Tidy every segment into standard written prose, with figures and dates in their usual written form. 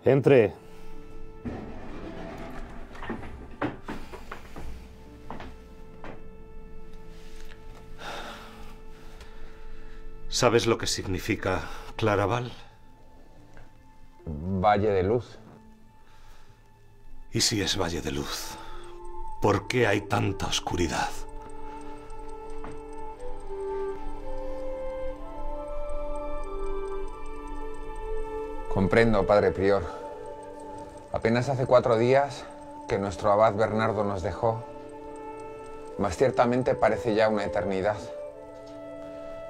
Entre. ¿Sabes lo que significa Claraval? Valle de luz. ¿Y si es Valle de luz? ¿Por qué hay tanta oscuridad? Comprendo, padre prior. Apenas hace 4 días que nuestro abad Bernardo nos dejó, mas ciertamente parece ya una eternidad.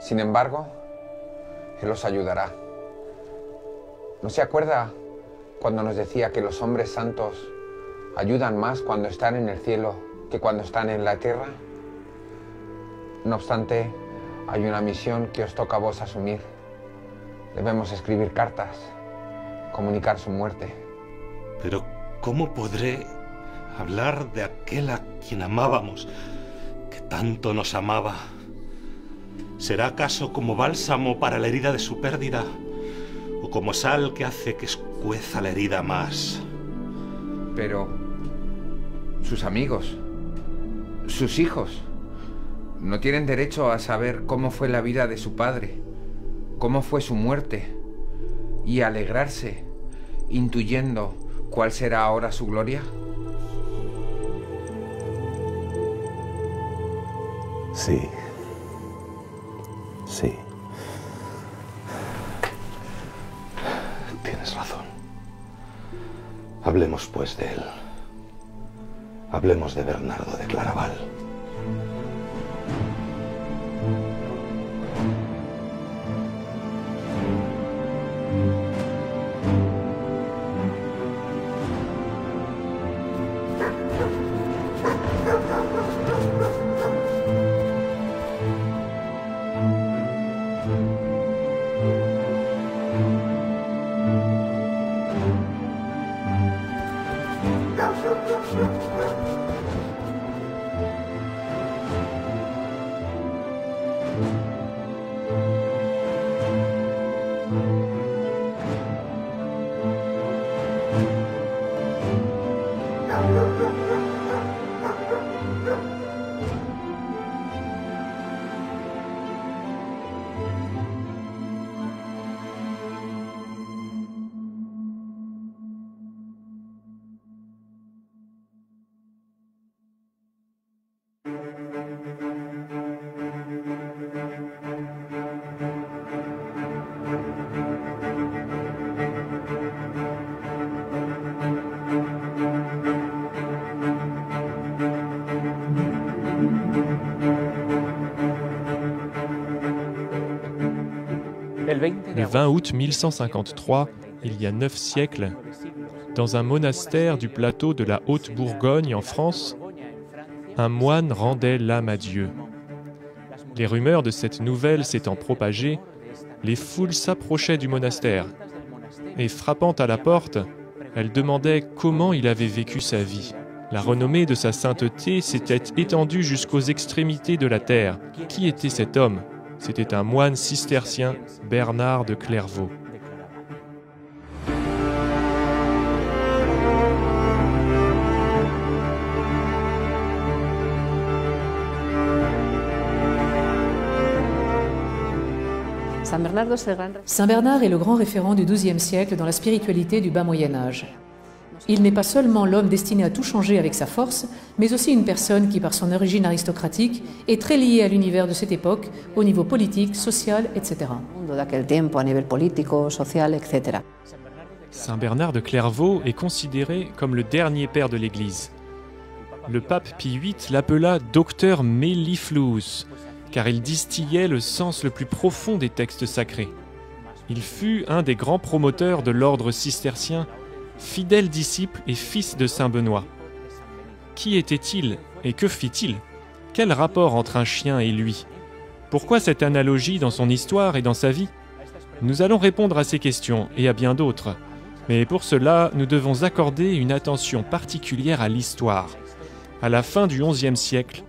Sin embargo, él os ayudará. ¿No se acuerda cuando nos decía que los hombres santos ayudan más cuando están en el cielo que cuando están en la tierra? No obstante, hay una misión que os toca a vos asumir. Debemos escribir cartas, comunicar su muerte. Pero ¿cómo podré hablar de aquel a quien amábamos, que tanto nos amaba? ¿Será acaso como bálsamo para la herida de su pérdida? ¿O como sal que hace que escueza la herida más? Pero sus amigos, sus hijos, no tienen derecho a saber cómo fue la vida de su padre, cómo fue su muerte, y alegrarse, intuyendo cuál será ahora su gloria. Sí. Sí. Tienes razón. Hablemos pues de él. Hablemos de Bernardo de Claraval. Le 20 août 1153, il y a 9 siècles, dans un monastère du plateau de la Haute-Bourgogne en France, un moine rendait l'âme à Dieu. Les rumeurs de cette nouvelle s'étant propagées, les foules s'approchaient du monastère et, frappant à la porte, elles demandaient comment il avait vécu sa vie. La renommée de sa sainteté s'était étendue jusqu'aux extrémités de la terre. Qui était cet homme ? C'était un moine cistercien, Bernard de Clairvaux. Saint Bernard est le grand référent du XIIe siècle dans la spiritualité du bas Moyen-Âge. Il n'est pas seulement l'homme destiné à tout changer avec sa force, mais aussi une personne qui, par son origine aristocratique, est très liée à l'univers de cette époque, au niveau politique, social, etc. Saint Bernard de Clairvaux est considéré comme le dernier père de l'Église. Le pape Pie VIII l'appela Docteur Mellifluus, car il distillait le sens le plus profond des textes sacrés. Il fut un des grands promoteurs de l'ordre cistercien, fidèle disciple et fils de saint Benoît. Qui était-il et que fit-il? Quel rapport entre un chien et lui? Pourquoi cette analogie dans son histoire et dans sa vie? Nous allons répondre à ces questions et à bien d'autres. Mais pour cela, nous devons accorder une attention particulière à l'histoire. À la fin du XIe siècle,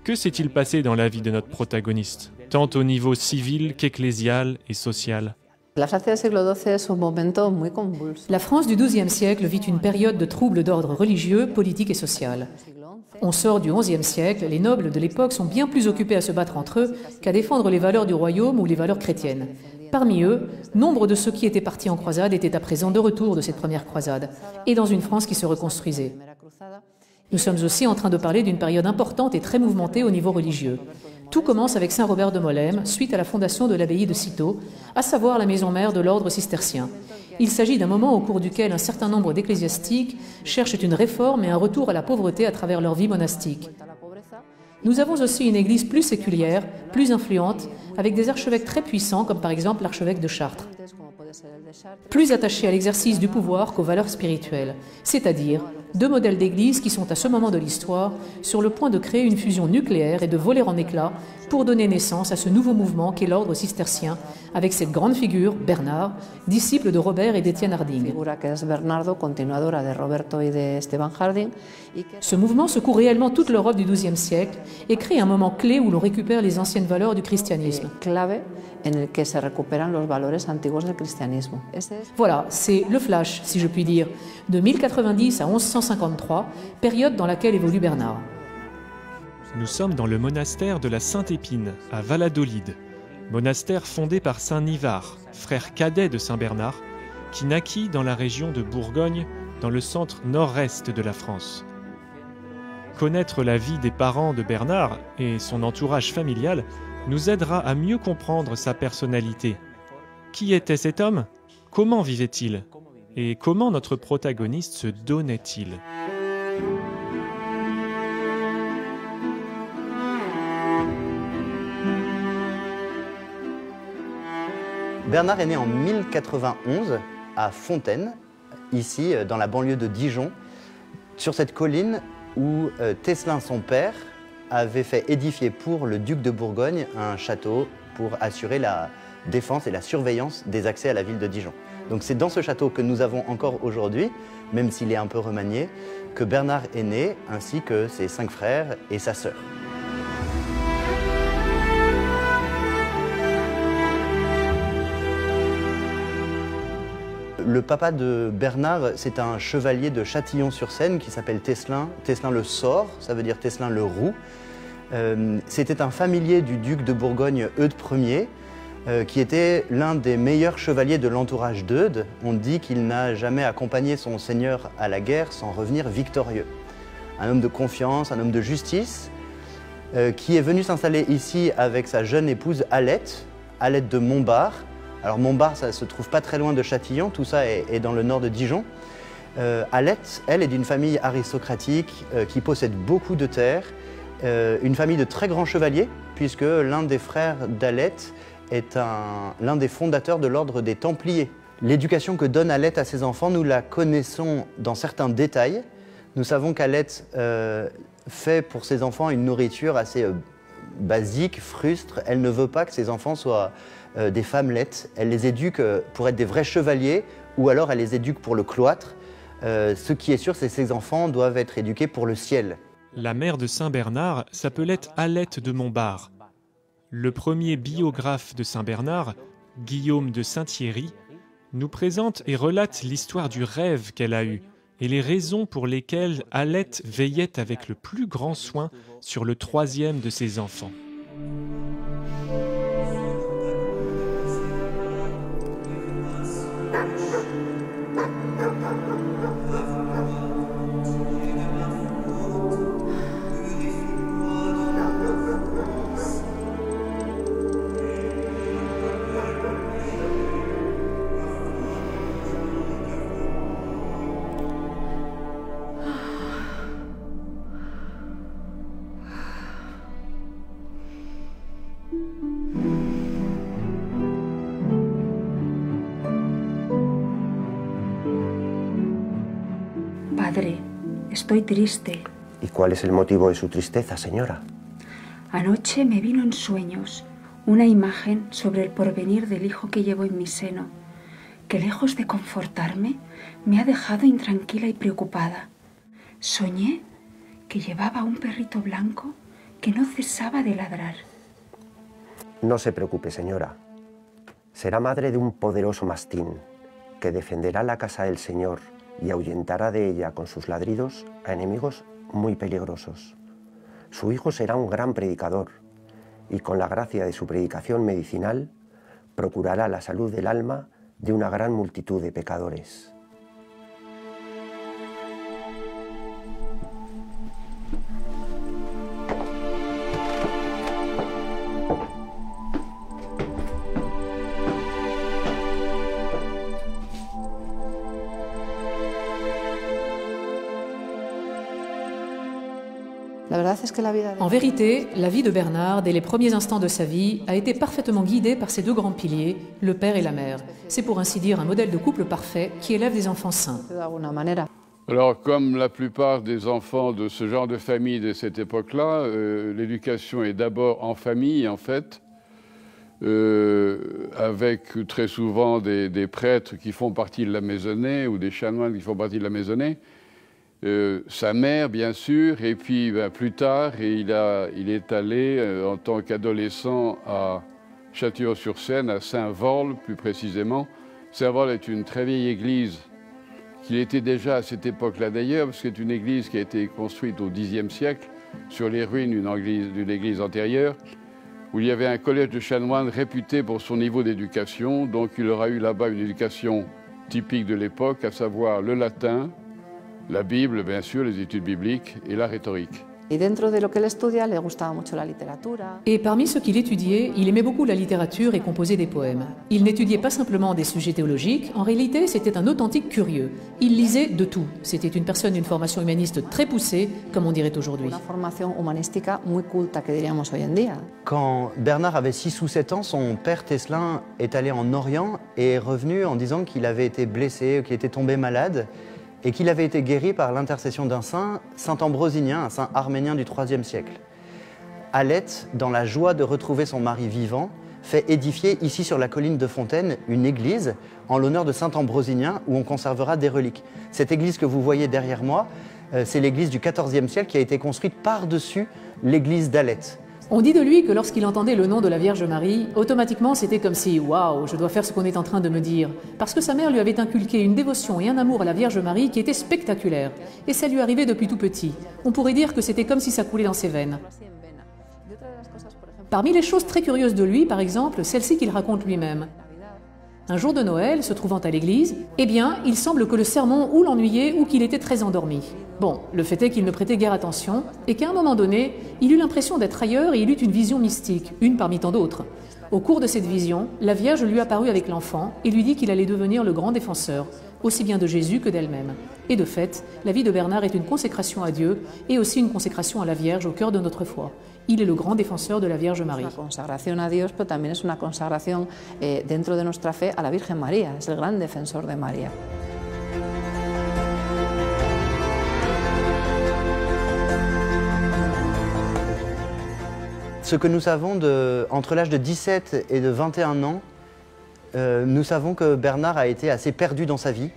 que s'est-il passé dans la vie de notre protagoniste, tant au niveau civil qu'ecclésial et social? La France du XIIe siècle vit une période de troubles d'ordre religieux, politique et social. On sort du XIe siècle, les nobles de l'époque sont bien plus occupés à se battre entre eux qu'à défendre les valeurs du royaume ou les valeurs chrétiennes. Parmi eux, nombre de ceux qui étaient partis en croisade étaient à présent de retour de cette première croisade, et dans une France qui se reconstruisait. Nous sommes aussi en train de parler d'une période importante et très mouvementée au niveau religieux. Tout commence avec saint Robert de Molesme, suite à la fondation de l'abbaye de Cîteaux, à savoir la maison mère de l'ordre cistercien. Il s'agit d'un moment au cours duquel un certain nombre d'ecclésiastiques cherchent une réforme et un retour à la pauvreté à travers leur vie monastique. Nous avons aussi une église plus séculière, plus influente, avec des archevêques très puissants, comme par exemple l'archevêque de Chartres. Plus attachés à l'exercice du pouvoir qu'aux valeurs spirituelles, c'est-à-dire deux modèles d'église qui sont à ce moment de l'histoire sur le point de créer une fusion nucléaire et de voler en éclats pour donner naissance à ce nouveau mouvement qu'est l'ordre cistercien, avec cette grande figure, Bernard, disciple de Robert et d'Étienne Harding. Ce mouvement secoue réellement toute l'Europe du XIIe siècle et crée un moment clé où l'on récupère les anciennes valeurs du christianisme. Voilà, c'est le flash, si je puis dire, de 1090 à 1153, période dans laquelle évolue Bernard. Nous sommes dans le monastère de la Sainte-Épine, à Valladolid, monastère fondé par saint Nivard, frère cadet de saint Bernard, qui naquit dans la région de Bourgogne, dans le centre nord-est de la France. Connaître la vie des parents de Bernard et son entourage familial nous aidera à mieux comprendre sa personnalité. Qui était cet homme? Comment vivait-il? Et comment notre protagoniste se donnait-il? Bernard est né en 1091 à Fontaine, ici dans la banlieue de Dijon, sur cette colline où Tescelin, son père, avait fait édifier pour le duc de Bourgogne un château pour assurer la défense et la surveillance des accès à la ville de Dijon. Donc c'est dans ce château que nous avons encore aujourd'hui, même s'il est un peu remanié, que Bernard est né, ainsi que ses 5 frères et sa sœur. Le papa de Bernard, c'est un chevalier de Châtillon-sur-Seine qui s'appelle Tescelin. Tescelin le Sort, ça veut dire Tescelin le Roux. C'était un familier du duc de Bourgogne Eudes Ier, qui était l'un des meilleurs chevaliers de l'entourage d'Eudes. On dit qu'il n'a jamais accompagné son seigneur à la guerre sans revenir victorieux. Un homme de confiance, un homme de justice, qui est venu s'installer ici avec sa jeune épouse Alette de Montbard. Alors Montbard, ça ne se trouve pas très loin de Châtillon, tout ça est dans le nord de Dijon. Alette, elle, est d'une famille aristocratique qui possède beaucoup de terres, une famille de très grands chevaliers, puisque l'un des frères d'Alette est l'un des fondateurs de l'ordre des Templiers. L'éducation que donne Alette à ses enfants, nous la connaissons dans certains détails. Nous savons qu'Alette fait pour ses enfants une nourriture assez basique, frustre. Elle ne veut pas que ses enfants soient des femmelettes. Elle les éduque pour être des vrais chevaliers, ou alors elle les éduque pour le cloître. Ce qui est sûr, c'est que ces enfants doivent être éduqués pour le ciel. La mère de saint Bernard s'appelait Alette de Montbard. Le premier biographe de saint Bernard, Guillaume de Saint-Thierry, nous présente et relate l'histoire du rêve qu'elle a eu et les raisons pour lesquelles Alette veillait avec le plus grand soin sur le 3e de ses enfants. Padre, estoy triste. ¿Y cuál es el motivo de su tristeza, señora? Anoche me vino en sueños una imagen sobre el porvenir del hijo que llevo en mi seno, que lejos de confortarme, me ha dejado intranquila y preocupada. Soñé que llevaba un perrito blanco que no cesaba de ladrar. No se preocupe, señora. Será madre de un poderoso mastín que defenderá la casa del Señor y ahuyentará de ella con sus ladridos a enemigos muy peligrosos. Su hijo será un gran predicador y con la gracia de su predicación medicinal procurará la salud del alma de una gran multitud de pecadores. En vérité, la vie de Bernard, dès les premiers instants de sa vie, a été parfaitement guidée par ces deux grands piliers, le père et la mère. C'est pour ainsi dire un modèle de couple parfait qui élève des enfants saints. Alors, comme la plupart des enfants de ce genre de famille de cette époque-là, l'éducation est d'abord en famille, en fait, avec très souvent des prêtres qui font partie de la maisonnée ou des chanoines qui font partie de la maisonnée. Sa mère, bien sûr, et puis plus tard, il est allé en tant qu'adolescent à Châtillon-sur-Seine, à Saint-Vorle plus précisément. Saint-Vorle est une très vieille église, qui était déjà à cette époque-là d'ailleurs, parce que c'est une église qui a été construite au Xe siècle, sur les ruines d'une église antérieure, où il y avait un collège de chanoines réputé pour son niveau d'éducation. Donc il aura eu là-bas une éducation typique de l'époque, à savoir le latin, la Bible, bien sûr, les études bibliques et la rhétorique. Et parmi ce qu'il étudiait, il aimait beaucoup la littérature et composait des poèmes. Il n'étudiait pas simplement des sujets théologiques, en réalité c'était un authentique curieux. Il lisait de tout. C'était une personne d'une formation humaniste très poussée, comme on dirait aujourd'hui. Quand Bernard avait 6 ou 7 ans, son père Teslin est allé en Orient et est revenu en disant qu'il avait été blessé, qu'il était tombé malade, et qu'il avait été guéri par l'intercession d'un saint, saint Ambrosinien, un saint arménien du IIIe siècle. Alette, dans la joie de retrouver son mari vivant, fait édifier ici sur la colline de Fontaine une église en l'honneur de saint Ambrosinien où on conservera des reliques. Cette église que vous voyez derrière moi, c'est l'église du XIVe siècle qui a été construite par-dessus l'église d'Alette. On dit de lui que lorsqu'il entendait le nom de la Vierge Marie, automatiquement c'était comme si « Waouh, je dois faire ce qu'on est en train de me dire ». Parce que sa mère lui avait inculqué une dévotion et un amour à la Vierge Marie qui était spectaculaire. Et ça lui arrivait depuis tout petit. On pourrait dire que c'était comme si ça coulait dans ses veines. Parmi les choses très curieuses de lui, par exemple, celle-ci qu'il raconte lui-même. Un jour de Noël, se trouvant à l'église, eh bien, il semble que le sermon ou l'ennuyait ou qu'il était très endormi. Bon, le fait est qu'il ne prêtait guère attention et qu'à un moment donné, il eut l'impression d'être ailleurs et il eut une vision mystique, une parmi tant d'autres. Au cours de cette vision, la Vierge lui apparut avec l'enfant et lui dit qu'il allait devenir le grand défenseur, aussi bien de Jésus que d'elle-même. Et de fait, la vie de Bernard est une consécration à Dieu et aussi une consécration à la Vierge au cœur de notre foi. Il est le grand défenseur de la Vierge Marie. Una consagración a Dios, pero también es una consagración dentro de nuestra fe a la Virgen María. Es el gran defensor de María. Ce que nous savons entre l'âge de 17 et de 21 ans, nous savons que Bernard a été assez perdu dans sa vie.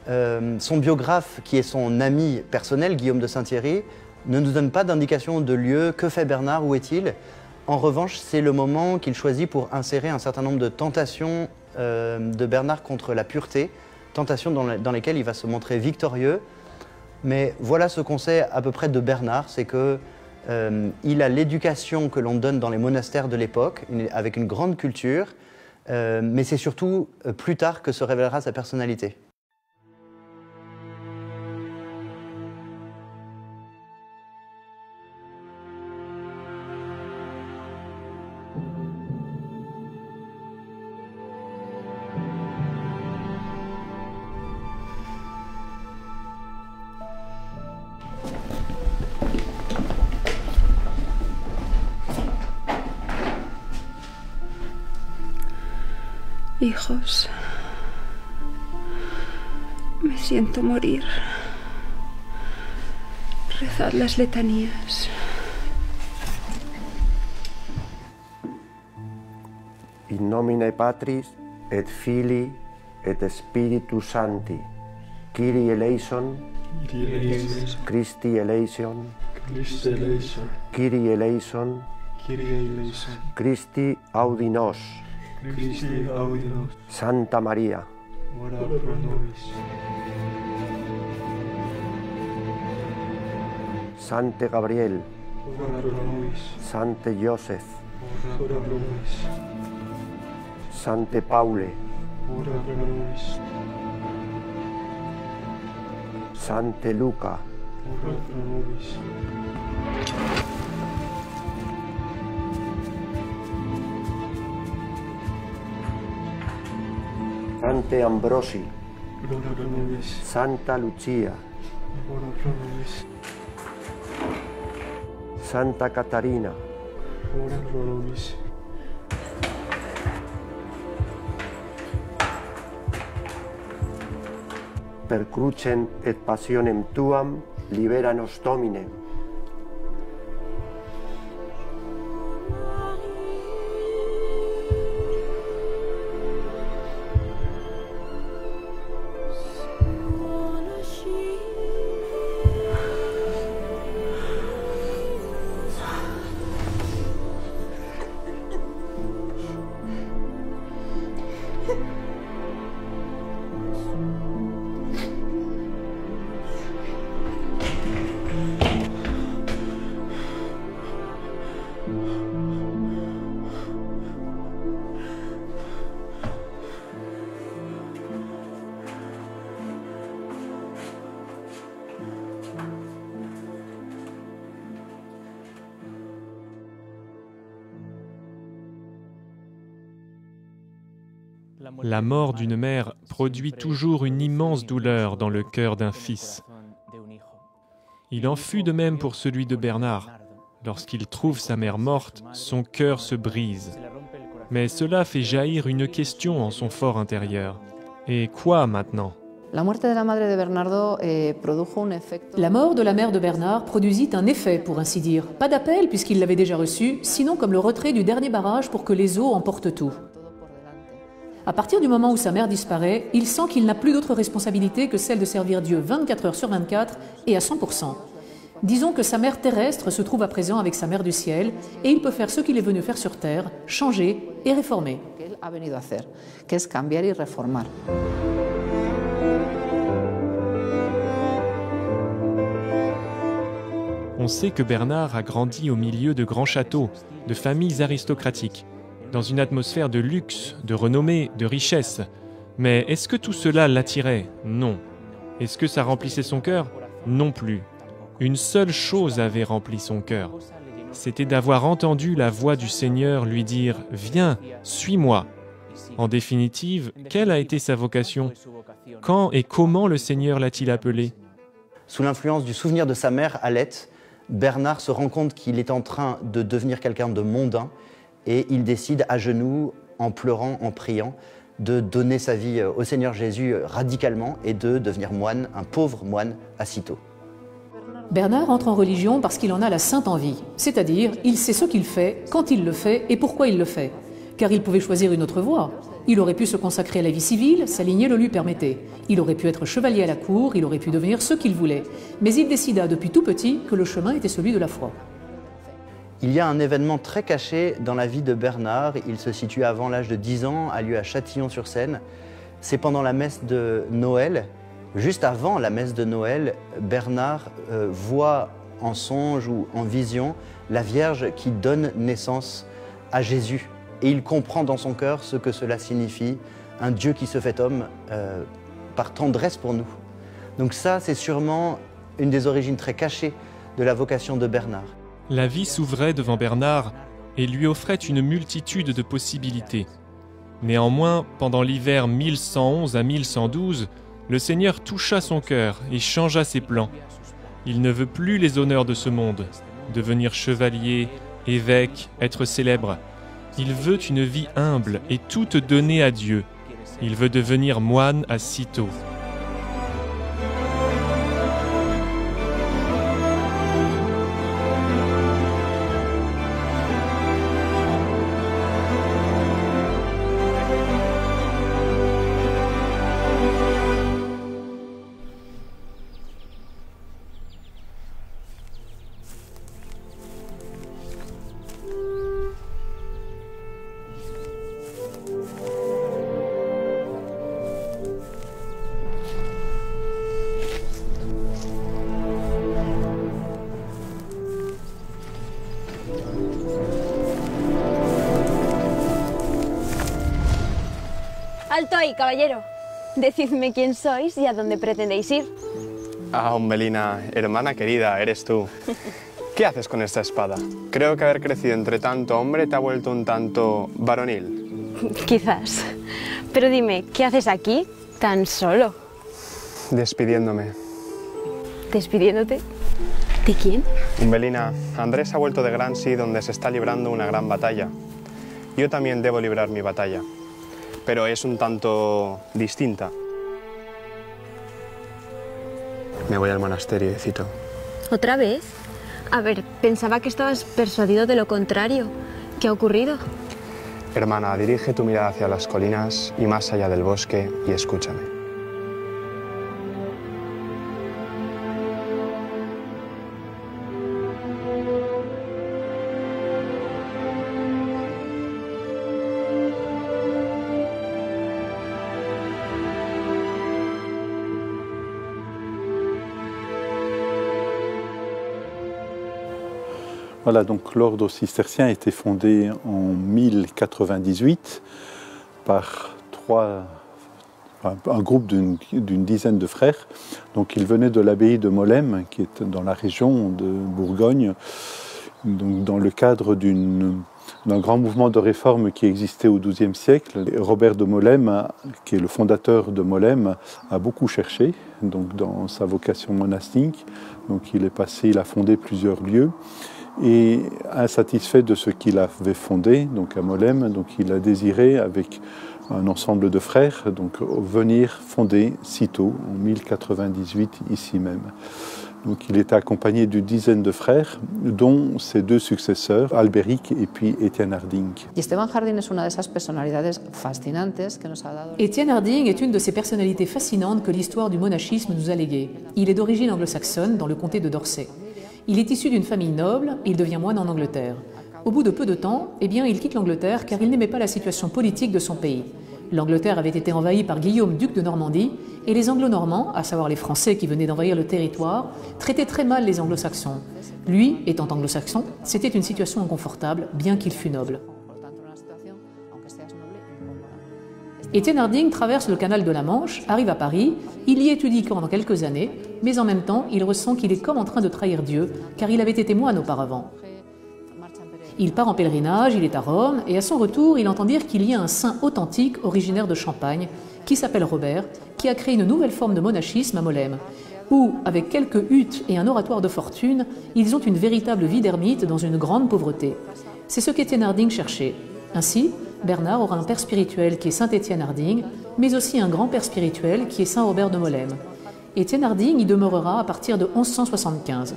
Son biographe, qui est son ami personnel, Guillaume de Saint-Thierry, ne nous donne pas d'indication de lieu. Que fait Bernard? Où est-il? En revanche, c'est le moment qu'il choisit pour insérer un certain nombre de tentations de Bernard contre la pureté, tentations dans lesquelles il va se montrer victorieux. Mais voilà ce qu'on sait à peu près de Bernard, c'est que il a l'éducation que l'on donne dans les monastères de l'époque, avec une grande culture, mais c'est surtout plus tard que se révélera sa personnalité. Hijos, me siento morir. Rezad las letanías. In nomine Patris et Filii et Spiritus Sancti. Kyrie eleison. Christi eleison. Kyrie eleison. Christi audi nos. Santa María, Sante Gabriel, Sante Joseph, Sante Paule, Sante Luca, Sante Ambrosi, Santa Lucia, Santa Catarina, per crucem et passionem tuam, libera-nos Domine. La mort d'une mère produit toujours une immense douleur dans le cœur d'un fils. Il en fut de même pour celui de Bernard. Lorsqu'il trouve sa mère morte, son cœur se brise. Mais cela fait jaillir une question en son fort intérieur. Et quoi maintenant ? La muerte de la madre de Bernardo produjo un efecto. La mort de la mère de Bernard produisit un effet, pour ainsi dire. Pas d'appel puisqu'il l'avait déjà reçu, sinon comme le retrait du dernier barrage pour que les eaux emportent tout. À partir du moment où sa mère disparaît, il sent qu'il n'a plus d'autre responsabilité que celle de servir Dieu 24 heures sur 24 et à 100%. Disons que sa mère terrestre se trouve à présent avec sa mère du ciel et il peut faire ce qu'il est venu faire sur terre, changer et réformer. Que él ha venido a hacer, que es cambiar y reformar. On sait que Bernard a grandi au milieu de grands châteaux, de familles aristocratiques, dans une atmosphère de luxe, de renommée, de richesse. Mais est-ce que tout cela l'attirait? Non. Est-ce que ça remplissait son cœur? Non plus. Une seule chose avait rempli son cœur. C'était d'avoir entendu la voix du Seigneur lui dire « Viens, suis-moi ». En définitive, quelle a été sa vocation? Quand et comment le Seigneur l'a-t-il appelé? Sous l'influence du souvenir de sa mère, Alette, Bernard se rend compte qu'il est en train de devenir quelqu'un de mondain et il décide à genoux, en pleurant, en priant, de donner sa vie au Seigneur Jésus radicalement et de devenir moine, un pauvre moine à Cîteaux. Bernard entre en religion parce qu'il en a la sainte envie, c'est-à-dire il sait ce qu'il fait, quand il le fait et pourquoi il le fait. Car il pouvait choisir une autre voie. Il aurait pu se consacrer à la vie civile, s'aligner le lui permettait. Il aurait pu être chevalier à la cour, il aurait pu devenir ce qu'il voulait. Mais il décida depuis tout petit que le chemin était celui de la foi. Il y a un événement très caché dans la vie de Bernard. Il se situe avant l'âge de 10 ans, a lieu à Châtillon-sur-Seine. C'est pendant la messe de Noël. Juste avant la messe de Noël, Bernard voit en songe ou en vision la Vierge qui donne naissance à Jésus. Et il comprend dans son cœur ce que cela signifie, un Dieu qui se fait homme par tendresse pour nous. Donc ça, c'est sûrement une des origines très cachées de la vocation de Bernard. La vie s'ouvrait devant Bernard et lui offrait une multitude de possibilités. Néanmoins, pendant l'hiver 1111 à 1112, le Seigneur toucha son cœur et changea ses plans. Il ne veut plus les honneurs de ce monde, devenir chevalier, évêque, être célèbre. Il veut une vie humble et toute donnée à Dieu. Il veut devenir moine à Cîteaux. Alto ahí, caballero. Decidme quién sois y a dónde pretendéis ir. Ah, Umbelina, hermana querida, eres tú. ¿Qué haces con esta espada? Creo que haber crecido entre tanto hombre te ha vuelto un tanto varonil. Quizás. Pero dime, ¿qué haces aquí tan solo? Despidiéndome. ¿Despidiéndote? ¿De quién? Umbelina, Andrés ha vuelto de Grancy, donde se está librando una gran batalla. Yo también debo librar mi batalla, pero es un tanto distinta. Me voy al monasterio de Cito. ¿Otra vez? A ver, pensaba que estabas persuadido de lo contrario. ¿Qué ha ocurrido? Hermana, dirige tu mirada hacia las colinas y más allá del bosque y escúchame. Voilà, donc l'ordre cistercien a été fondé en 1098 par un groupe d'une dizaine de frères. Donc ils venaient de l'abbaye de Molesme, qui est dans la région de Bourgogne, donc dans le cadre d'un grand mouvement de réforme qui existait au XIIe siècle. Robert de Molesme, qui est le fondateur de Molesme, a beaucoup cherché donc dans sa vocation monastique. Donc il a fondé plusieurs lieux. Et insatisfait de ce qu'il avait fondé, donc à Molesme, donc il a désiré, avec un ensemble de frères, donc venir fonder Cîteaux en 1098 ici même. Donc il était accompagné d'une dizaine de frères, dont ses deux successeurs, Albéric et puis Étienne Harding. Esteban Harding es una de esas personalidades fascinantes que nos ha dado. Étienne Harding est une de ces personnalités fascinantes que l'histoire du monachisme nous a léguées. Il est d'origine anglo-saxonne dans le comté de Dorset. Il est issu d'une famille noble et il devient moine en Angleterre. Au bout de peu de temps, il quitte l'Angleterre car il n'aimait pas la situation politique de son pays. L'Angleterre avait été envahie par Guillaume, duc de Normandie, et les Anglo-Normands, à savoir les Français qui venaient d'envahir le territoire, traitaient très mal les Anglo-Saxons. Lui, étant anglo-saxon, c'était une situation inconfortable, bien qu'il fût noble. Étienne Harding traverse le canal de la Manche, arrive à Paris, il y étudie pendant quelques années, mais en même temps, il ressent qu'il est comme en train de trahir Dieu, car il avait été moine auparavant. Il part en pèlerinage, il est à Rome, et à son retour, il entend dire qu'il y a un saint authentique originaire de Champagne, qui s'appelle Robert, qui a créé une nouvelle forme de monachisme à Molesme, où, avec quelques huttes et un oratoire de fortune, ils ont une véritable vie d'ermite dans une grande pauvreté. C'est ce qu'Étienne Harding cherchait. Ainsi, Bernard aura un père spirituel qui est saint Étienne Harding, mais aussi un grand-père spirituel qui est saint Robert de Molesme. Étienne Harding y demeurera à partir de 1175.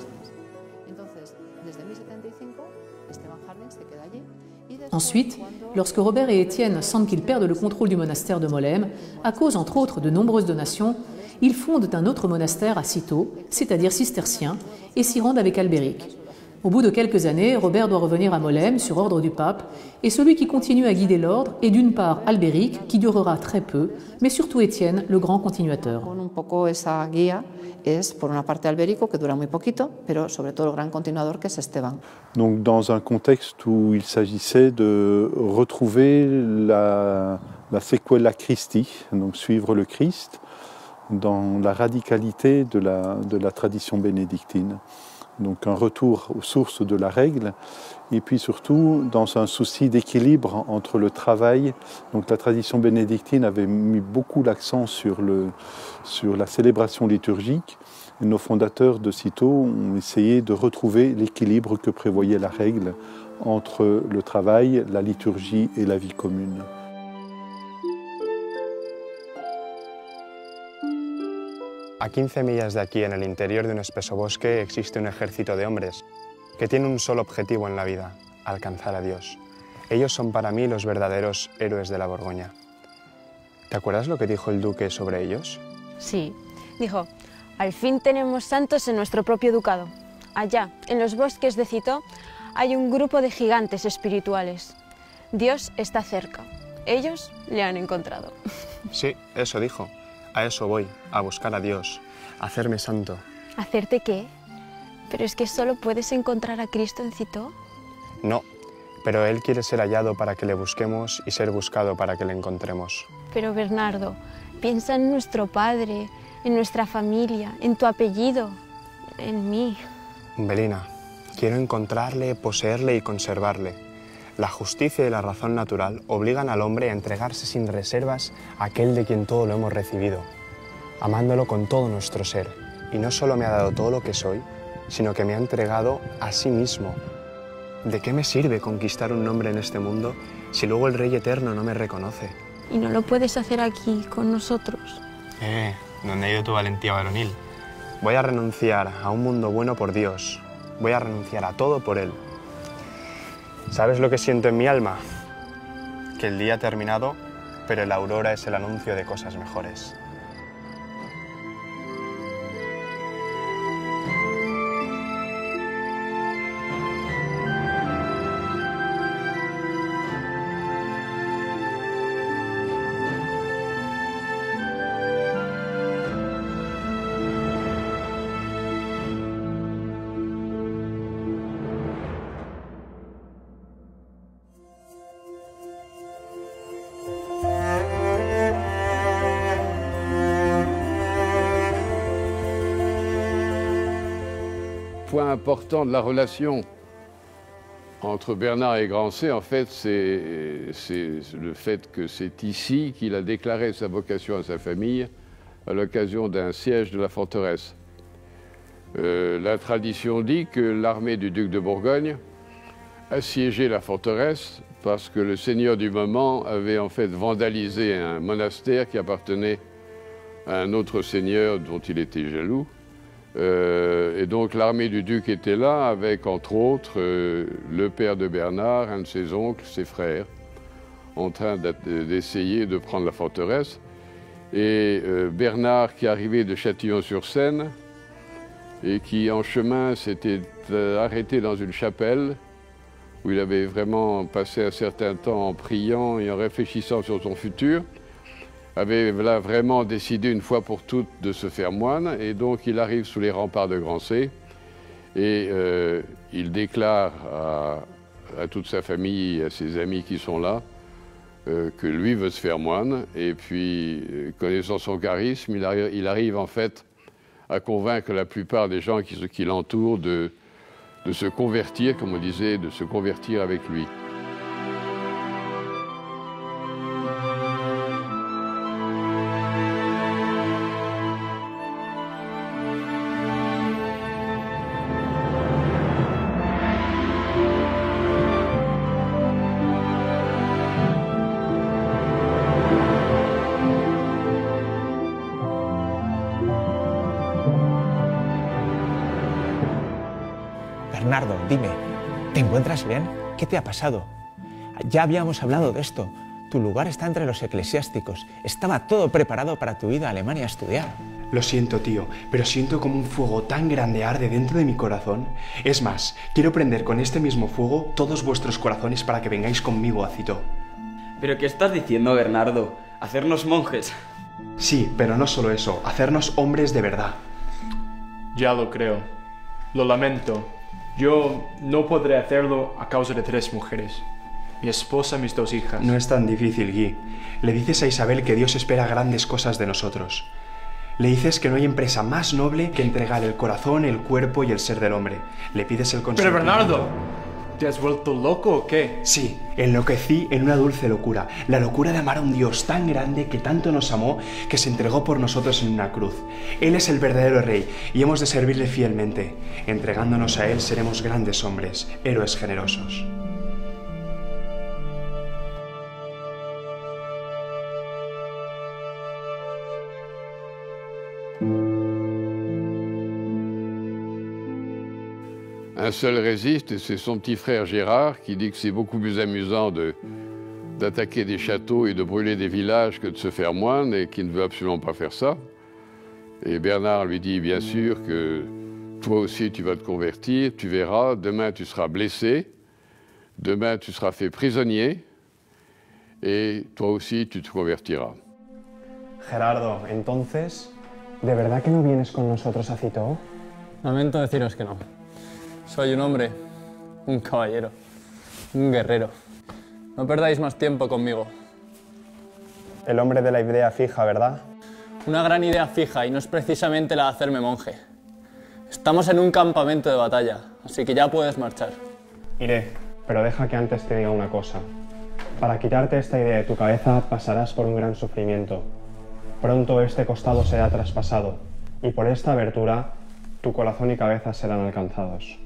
Ensuite, lorsque Robert et Étienne sentent qu'ils perdent le contrôle du monastère de Molesme, à cause entre autres de nombreuses donations, ils fondent un autre monastère à Cîteaux, c'est-à-dire cistercien, et s'y rendent avec Albéric. Au bout de quelques années, Robert doit revenir à Molesme sur ordre du pape, et celui qui continue à guider l'ordre est d'une part Albéric, qui durera très peu, mais surtout Étienne, le grand continuateur. Un poco esa guía es por una parte Albérico, que dura muy poquito, pero sobre todo el gran continuador que es Esteban. Donc dans un contexte où il s'agissait de retrouver la sequela Christi, donc suivre le Christ, dans la radicalité de la tradition bénédictine. Donc un retour aux sources de la règle, et puis surtout dans un souci d'équilibre entre le travail. Donc la tradition bénédictine avait mis beaucoup l'accent sur la célébration liturgique, et nos fondateurs de Cîteaux ont essayé de retrouver l'équilibre que prévoyait la règle entre le travail, la liturgie et la vie commune. A 15 millas de aquí, en el interior de un espeso bosque, existe un ejército de hombres que tienen un solo objetivo en la vida: alcanzar a Dios. Ellos son para mí los verdaderos héroes de la Borgoña. ¿Te acuerdas lo que dijo el duque sobre ellos? Sí, dijo: al fin tenemos santos en nuestro propio ducado. Allá, en los bosques de Cîteaux, hay un grupo de gigantes espirituales. Dios está cerca. Ellos le han encontrado. Sí, eso dijo. A eso voy, a buscar a Dios, a hacerme santo. ¿Hacerte qué? ¿Pero es que solo puedes encontrar a Cristo en Cîteaux? No, pero Él quiere ser hallado para que le busquemos y ser buscado para que le encontremos. Pero Bernardo, piensa en nuestro padre, en nuestra familia, en tu apellido, en mí. Belina, quiero encontrarle, poseerle y conservarle. La justicia y la razón natural obligan al hombre a entregarse sin reservas a aquel de quien todo lo hemos recibido, amándolo con todo nuestro ser. Y no solo me ha dado todo lo que soy, sino que me ha entregado a sí mismo. ¿De qué me sirve conquistar un nombre en este mundo si luego el Rey Eterno no me reconoce? Y no lo puedes hacer aquí, con nosotros. ¿Dónde ha ido tu valentía varonil? Voy a renunciar a un mundo bueno por Dios. Voy a renunciar a todo por Él. ¿Sabes lo que siento en mi alma? Que el día ha terminado, pero la aurora es el anuncio de cosas mejores. Point important de la relation entre Bernard et Grancey, en fait, c'est le fait que c'est ici qu'il a déclaré sa vocation à sa famille à l'occasion d'un siège de la forteresse. La tradition dit que l'armée du duc de Bourgogne assiégeait la forteresse parce que le seigneur du moment avait en fait vandalisé un monastère qui appartenait à un autre seigneur dont il était jaloux. Et donc l'armée du duc était là avec, entre autres, le père de Bernard, un de ses oncles, ses frères, en train d'essayer de prendre la forteresse. Et Bernard, qui arrivait de Châtillon-sur-Seine, et qui, en chemin, s'était arrêté dans une chapelle, où il avait vraiment passé un certain temps en priant et en réfléchissant sur son futur, avait là vraiment décidé une fois pour toutes de se faire moine, et donc il arrive sous les remparts de Grancey, et il déclare à toute sa famille, à ses amis qui sont là, que lui veut se faire moine, et puis, connaissant son charisme, il arrive en fait à convaincre la plupart des gens qui l'entourent de se convertir, comme on disait, de se convertir avec lui. Bernardo, dime, ¿te encuentras bien? ¿Qué te ha pasado? Ya habíamos hablado de esto. Tu lugar está entre los eclesiásticos. Estaba todo preparado para tu ida a Alemania a estudiar. Lo siento, tío, pero siento como un fuego tan grande arde dentro de mi corazón. Es más, quiero prender con este mismo fuego todos vuestros corazones para que vengáis conmigo a Citó. ¿Pero qué estás diciendo, Bernardo? ¿Hacernos monjes? Sí, pero no solo eso, hacernos hombres de verdad. Ya lo creo. Lo lamento. Yo no podré hacerlo a causa de 3 mujeres. Mi esposa y mis 2 hijas. No es tan difícil, Guy. Le dices a Isabel que Dios espera grandes cosas de nosotros. Le dices que no hay empresa más noble que entregar el corazón, el cuerpo y el ser del hombre. Le pides el Pero consentimiento. Bernardo, ¿te has vuelto loco o qué? Sí, enloquecí en una dulce locura. La locura de amar a un Dios tan grande que tanto nos amó que se entregó por nosotros en una cruz. Él es el verdadero rey y hemos de servirle fielmente. Entregándonos a Él seremos grandes hombres, héroes generosos. Un seul résiste, et c'est son petit frère Gérard qui dit que c'est beaucoup plus amusant d'attaquer des châteaux et de brûler des villages que de se faire moine, et qui ne veut absolument pas faire ça. Et Bernard lui dit bien sûr que toi aussi tu vas te convertir, tu verras, demain tu seras blessé, demain tu seras fait prisonnier, et toi aussi tu te convertiras. Gerardo, entonces, ¿de verdad que no vienes con nosotros a Citó? Lamento deciros que no. Soy un hombre, un caballero. Un guerrero. No perdáis más tiempo conmigo. El hombre de la idea fija, ¿verdad? Una gran idea fija y no es precisamente la de hacerme monje. Estamos en un campamento de batalla, así que ya puedes marchar. Iré, pero deja que antes te diga una cosa. Para quitarte esta idea de tu cabeza pasarás por un gran sufrimiento. Pronto este costado será traspasado y por esta abertura tu corazón y cabeza serán alcanzados.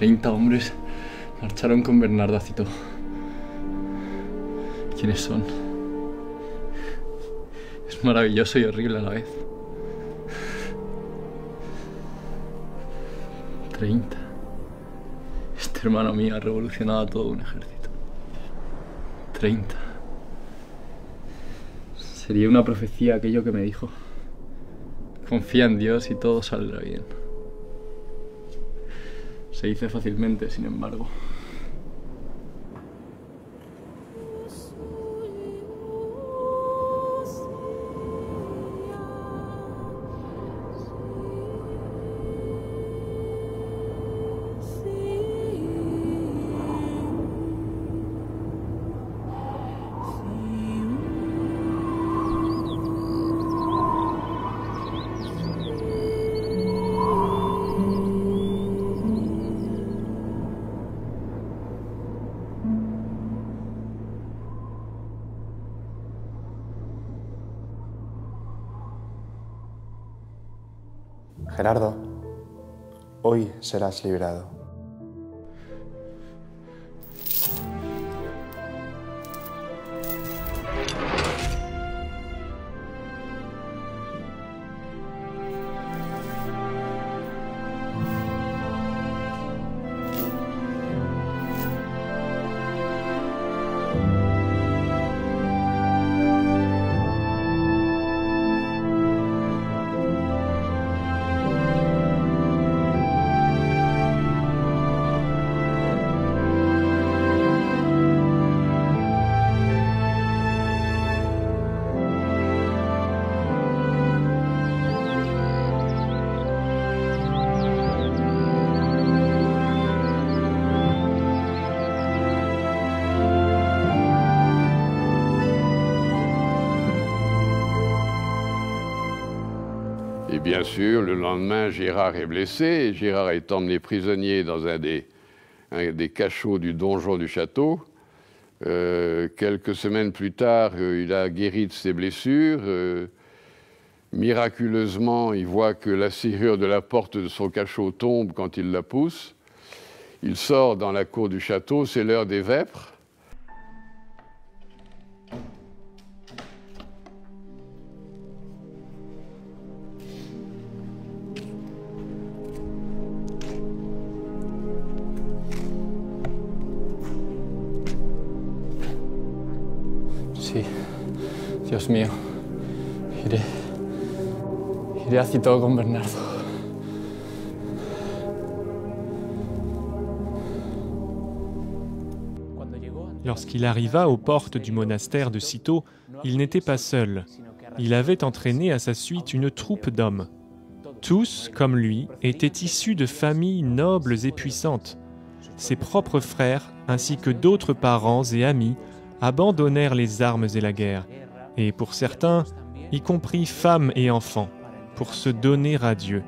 «30 hombres marcharon con Bernardacito. ¿Quiénes son? Es maravilloso y horrible a la vez. 30. Este hermano mío ha revolucionado a todo un ejército. 30. Sería una profecía aquello que me dijo. Confía en Dios y todo saldrá bien. Se dice fácilmente, sin embargo. Gerardo, hoy serás liberado. Et bien sûr, le lendemain, Gérard est blessé, et Gérard est emmené prisonnier dans un des cachots du donjon du château, Quelques semaines plus tard, il a guéri de ses blessures. Miraculeusement, il voit que la serrure de la porte de son cachot tombe quand il la pousse. Il sort dans la cour du château, c'est l'heure des vêpres. Sí, Dios mío, iré a Citeaux con Bernardo. Lorsqu'il arriva aux portes du monastère de Citeaux, il n'était pas seul. Il avait entraîné à sa suite une troupe d'hommes. Tous, comme lui, étaient issus de familles nobles et puissantes. Ses propres frères, ainsi que d'autres parents et amis, abandonnèrent les armes et la guerre, et pour certains, y compris femmes et enfants, pour se donner à Dieu.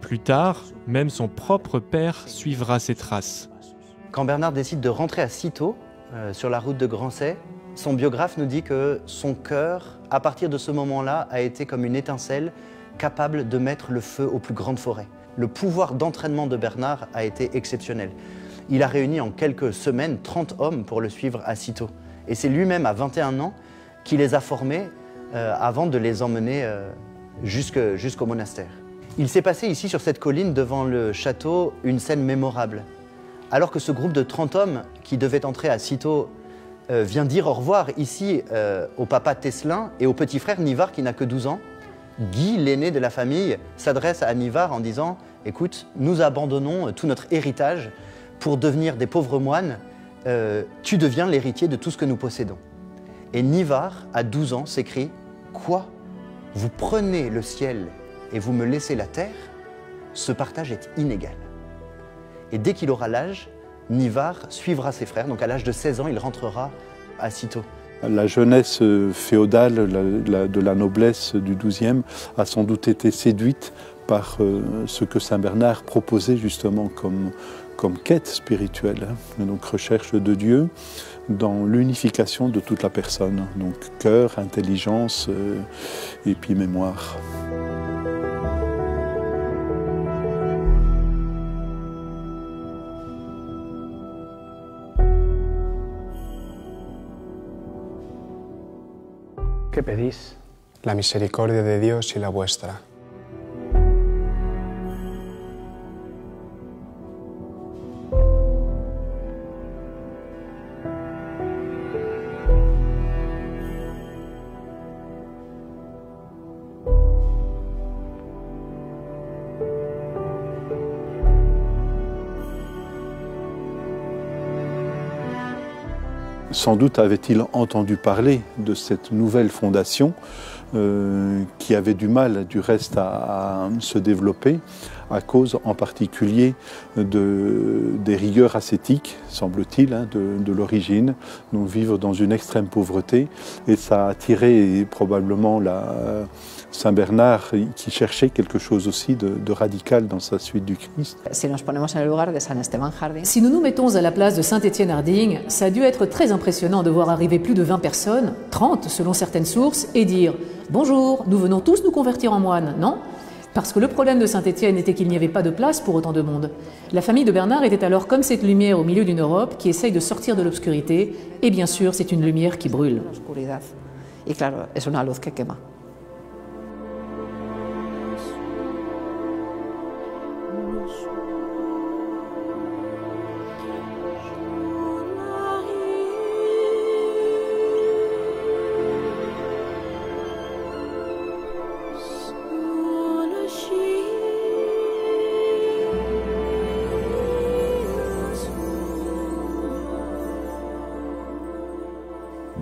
Plus tard, même son propre père suivra ses traces. Quand Bernard décide de rentrer à Citeaux, sur la route de Grancey, son biographe nous dit que son cœur, à partir de ce moment-là, a été comme une étincelle capable de mettre le feu aux plus grandes forêts. Le pouvoir d'entraînement de Bernard a été exceptionnel. Il a réuni en quelques semaines 30 hommes pour le suivre à Citeaux. Et c'est lui-même, à 21 ans, qui les a formés avant de les emmener jusqu'au monastère. Il s'est passé ici, sur cette colline, devant le château, une scène mémorable. Alors que ce groupe de 30 hommes qui devait entrer à Citeaux vient dire au revoir ici au papa Teslin et au petit frère Nivard qui n'a que 12 ans, Guy, l'aîné de la famille, s'adresse à Nivard en disant « Écoute, nous abandonnons tout notre héritage pour devenir des pauvres moines. Tu deviens l'héritier de tout ce que nous possédons. » Et Nivard, à 12 ans, s'écrie « Quoi? Vous prenez le ciel et vous me laissez la terre? Ce partage est inégal. » Et dès qu'il aura l'âge, Nivard suivra ses frères. Donc à l'âge de 16 ans, il rentrera à Citeaux. La jeunesse féodale de la noblesse du XIIe a sans doute été séduite par ce que Saint Bernard proposait justement comme quête spirituelle, donc recherche de Dieu dans l'unification de toute la personne, donc cœur, intelligence et puis mémoire. ¿Qué pedís? La misericordia de Dios y la vuestra. Sans doute avait-il entendu parler de cette nouvelle fondation qui avait du mal du reste à se développer à cause en particulier des rigueurs ascétiques, semble-t-il, de l'origine. Nous vivons dans une extrême pauvreté et ça a attiré probablement Saint Bernard qui cherchait quelque chose aussi de radical dans sa suite du Christ. Si nous nous mettons à la place de Saint-Étienne-Harding, ça a dû être très impressionnant de voir arriver plus de 20 personnes, 30 selon certaines sources, et dire « Bonjour, nous venons tous nous convertir en moines, non ?» Parce que le problème de Saint-Étienne était qu'il n'y avait pas de place pour autant de monde. La famille de Bernard était alors comme cette lumière au milieu d'une Europe qui essaye de sortir de l'obscurité, et bien sûr c'est une lumière qui brûle. Et claro, es una luz que quema.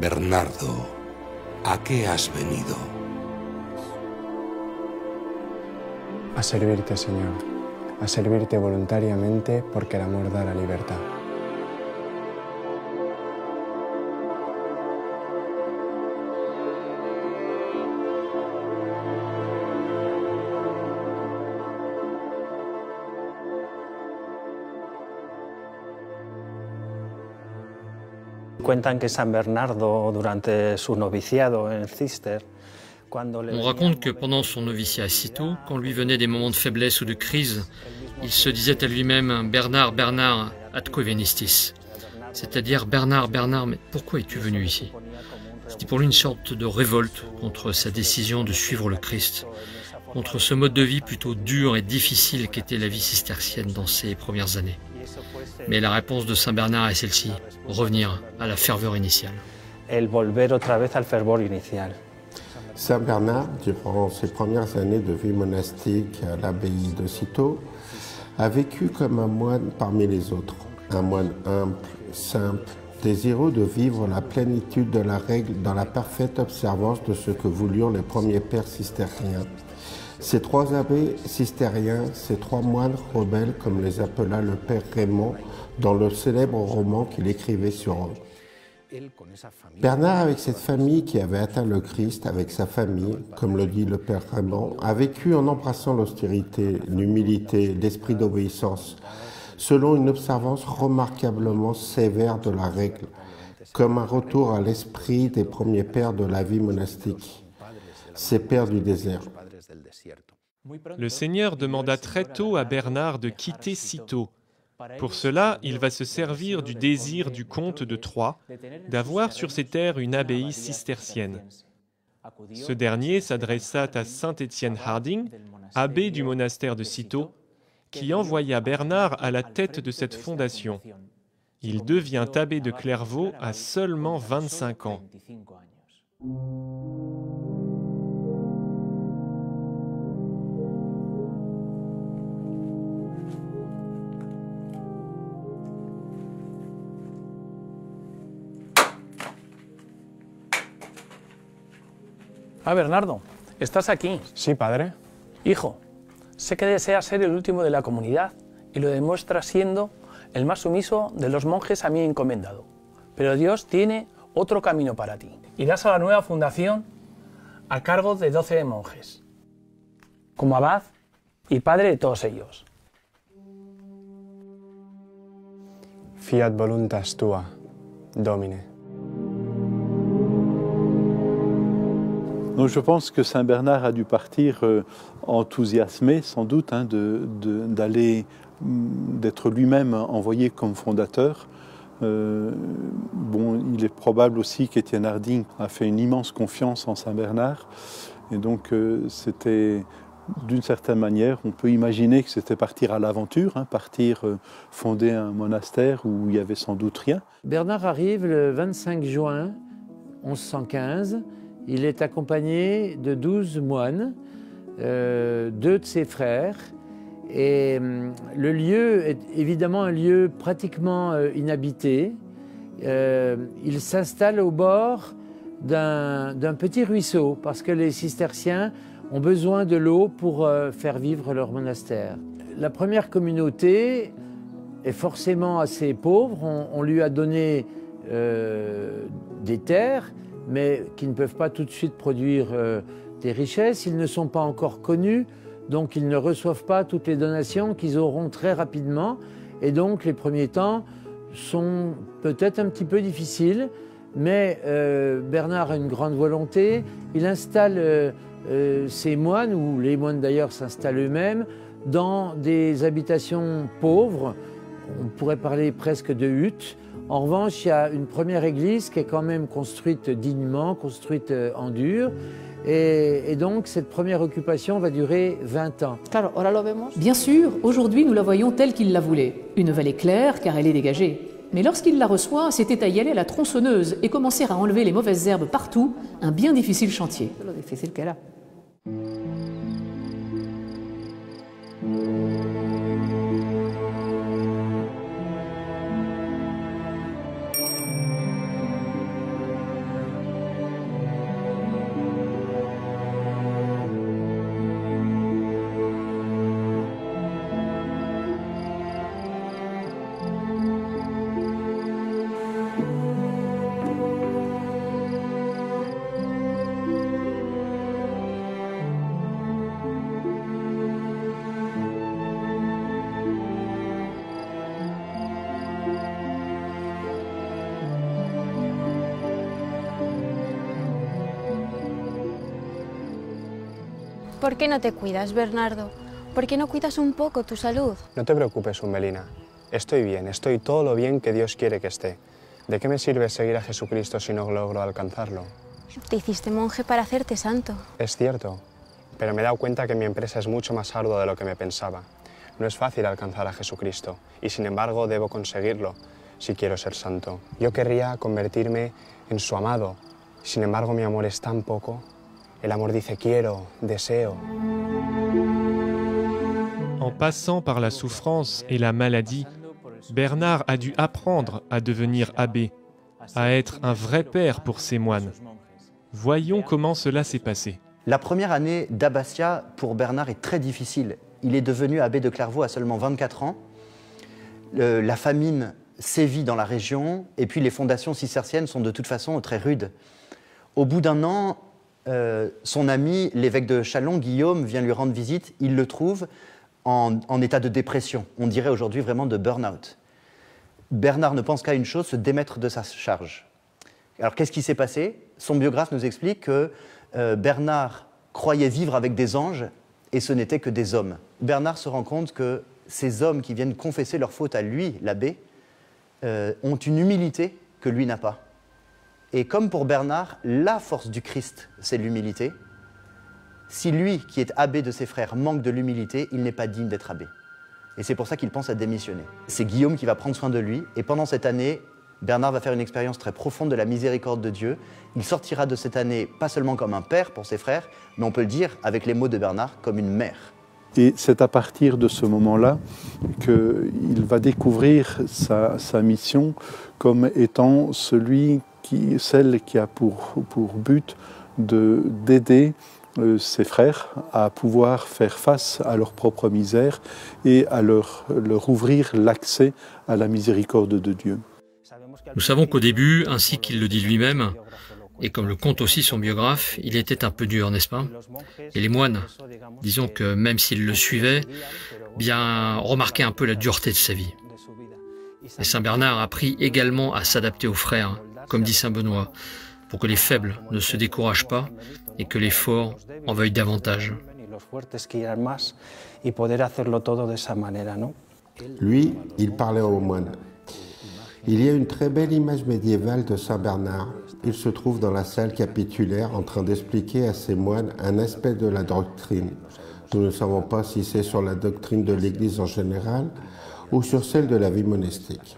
Bernardo, ¿a qué has venido? A servirte, Señor, a servirte voluntariamente porque el amor da la libertad. Cuentan que San Bernardo, durante su noviciado en Cister, on raconte que pendant son noviciat à Cîteaux, quand lui venaient des moments de faiblesse ou de crise, il se disait à lui-même « Bernard, Bernard, atque venistis », c'est-à-dire « Bernard, Bernard, mais pourquoi es-tu venu ici ?» C'était pour lui une sorte de révolte contre sa décision de suivre le Christ, contre ce mode de vie plutôt dur et difficile qu'était la vie cistercienne dans ses premières années. Mais la réponse de Saint Bernard est celle-ci, revenir à la ferveur initiale. El volver otra vez al fervor inicial. Saint Bernard, durant ses premières années de vie monastique à l'abbaye de Cîteaux, a vécu comme un moine parmi les autres. Un moine humble, simple, désireux de vivre la plénitude de la règle dans la parfaite observance de ce que voulurent les premiers pères cisterciens. Ces trois abbés cistériens, ces trois moines rebelles, comme les appela le père Raymond dans le célèbre roman qu'il écrivait sur eux. Bernard, avec cette famille qui avait atteint le Christ, avec sa famille, comme le dit le père Raymond, a vécu en embrassant l'austérité, l'humilité, l'esprit d'obéissance, selon une observance remarquablement sévère de la règle, comme un retour à l'esprit des premiers pères de la vie monastique, ces pères du désert. Le Seigneur demanda très tôt à Bernard de quitter Cîteaux. Pour cela, il va se servir du désir du comte de Troyes d'avoir sur ses terres une abbaye cistercienne. Ce dernier s'adressa à saint Étienne Harding, abbé du monastère de Cîteaux, qui envoya Bernard à la tête de cette fondation. Il devient abbé de Clairvaux à seulement 25 ans. Ah, Bernardo, ¿estás aquí? Sí, padre. Hijo, sé que deseas ser el último de la comunidad y lo demuestras siendo el más sumiso de los monjes a mí encomendado. Pero Dios tiene otro camino para ti. Irás a la nueva fundación a cargo de 12 monjes, como abad y padre de todos ellos. Fiat voluntas tua, Domine. Donc je pense que Saint Bernard a dû partir enthousiasmé, sans doute, d'être lui-même envoyé comme fondateur. Il est probable aussi qu'Étienne Harding a fait une immense confiance en Saint Bernard. Et donc c'était, d'une certaine manière, on peut imaginer que c'était partir à l'aventure, partir fonder un monastère où il n'y avait sans doute rien. Bernard arrive le 25 juin 1115. Il est accompagné de 12 moines, 2 de ses frères, et le lieu est évidemment un lieu pratiquement inhabité. Il s'installe au bord d'un petit ruisseau, parce que les cisterciens ont besoin de l'eau pour faire vivre leur monastère. La première communauté est forcément assez pauvre, on lui a donné des terres, mais qui ne peuvent pas tout de suite produire des richesses. Ils ne sont pas encore connus, donc ils ne reçoivent pas toutes les donations qu'ils auront très rapidement. Et donc les premiers temps sont peut-être un petit peu difficiles, mais Bernard a une grande volonté. Il installe ses moines, ou les moines d'ailleurs s'installent eux-mêmes, dans des habitations pauvres. On pourrait parler presque de huttes. En revanche, il y a une première église qui est quand même construite dignement, construite en dur. Et donc, cette première occupation va durer 20 ans. Bien sûr, aujourd'hui, nous la voyons telle qu'il la voulait. Une vallée claire, car elle est dégagée. Mais lorsqu'il la reçoit, c'était à y aller à la tronçonneuse et commencer à enlever les mauvaises herbes partout, un bien difficile chantier. ¿Por qué no te cuidas, Bernardo? ¿Por qué no cuidas un poco tu salud? No te preocupes, Umbelina. Estoy bien, estoy todo lo bien que Dios quiere que esté. ¿De qué me sirve seguir a Jesucristo si no logro alcanzarlo? Te hiciste monje para hacerte santo. Es cierto, pero me he dado cuenta que mi empresa es mucho más ardua de lo que me pensaba. No es fácil alcanzar a Jesucristo y sin embargo debo conseguirlo si quiero ser santo. Yo querría convertirme en su amado, sin embargo mi amor es tan poco. El amor dice quiero, deseo. En passant par la souffrance et la maladie, Bernard a dû apprendre à devenir abbé, à être un vrai père pour ses moines. Voyons comment cela s'est passé. La première année d'abbatiat pour Bernard est très difficile. Il est devenu abbé de Clairvaux à seulement 24 ans. La famine sévit dans la région et puis les fondations cisterciennes sont de toute façon très rudes. Au bout d'un an, son ami, l'évêque de Châlons, Guillaume, vient lui rendre visite. Il le trouve en état de dépression. On dirait aujourd'hui vraiment de burn-out. Bernard ne pense qu'à une chose, se démettre de sa charge. Alors qu'est-ce qui s'est passé? Son biographe nous explique que Bernard croyait vivre avec des anges et ce n'étaient que des hommes. Bernard se rend compte que ces hommes qui viennent confesser leurs fautes à lui, l'abbé, ont une humilité que lui n'a pas. Et comme pour Bernard, la force du Christ, c'est l'humilité. Si lui, qui est abbé de ses frères, manque de l'humilité, il n'est pas digne d'être abbé. Et c'est pour ça qu'il pense à démissionner. C'est Guillaume qui va prendre soin de lui, et pendant cette année, Bernard va faire une expérience très profonde de la miséricorde de Dieu. Il sortira de cette année pas seulement comme un père pour ses frères, mais on peut le dire, avec les mots de Bernard, comme une mère. Et c'est à partir de ce moment-là qu'il va découvrir sa mission comme étant celle qui a pour but d'aider ses frères à pouvoir faire face à leur propre misère et à leur ouvrir l'accès à la miséricorde de Dieu. Nous savons qu'au début, ainsi qu'il le dit lui-même, et comme le conte aussi son biographe, il était un peu dur, n'est-ce pas? Et les moines, disons que même s'ils le suivaient, bien remarquaient un peu la dureté de sa vie. Et Saint Bernard a appris également à s'adapter aux frères, comme dit Saint Benoît, pour que les faibles ne se découragent pas et que les forts en veuillent davantage. Lui, il parlait aux moines. Il y a une très belle image médiévale de Saint Bernard. Il se trouve dans la salle capitulaire en train d'expliquer à ses moines un aspect de la doctrine. Nous ne savons pas si c'est sur la doctrine de l'Église en général ou sur celle de la vie monastique.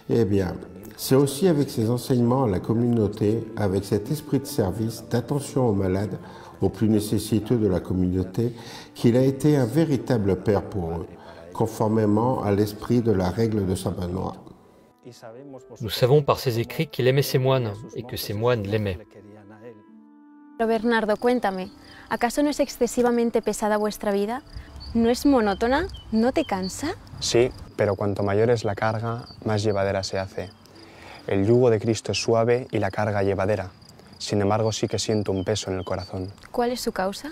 Eh bien, c'est aussi avec ses enseignements à la communauté, avec cet esprit de service, d'attention aux malades, aux plus nécessiteux de la communauté, qu'il a été un véritable père pour eux, conformément à l'esprit de la règle de Saint Benoît. Nous savons par ses écrits qu'il aimait ses moines et que ses moines l'aimaient. Pero Bernardo, cuéntame, ¿acaso no es excesivamente pesada vuestra vida? ¿No es monótona? ¿No te cansa? Sí, pero cuanto mayor es la carga, más llevadera se hace. El yugo de Cristo es suave y la carga llevadera. Sin embargo, sí que siento un peso en el corazón. ¿Cuál es su causa?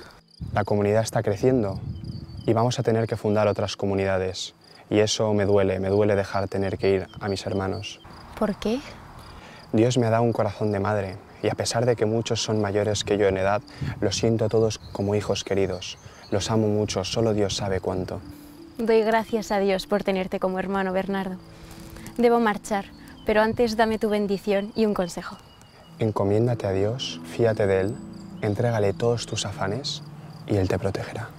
La comunidad está creciendo y vamos a tener que fundar otras comunidades. Y eso me duele dejar tener que ir a mis hermanos. ¿Por qué? Dios me ha dado un corazón de madre y a pesar de que muchos son mayores que yo en edad, los siento a todos como hijos queridos. Los amo mucho, solo Dios sabe cuánto. Doy gracias a Dios por tenerte como hermano, Bernardo. Debo marchar, pero antes dame tu bendición y un consejo. Encomiéndate a Dios, fíate de Él, entrégale todos tus afanes y Él te protegerá.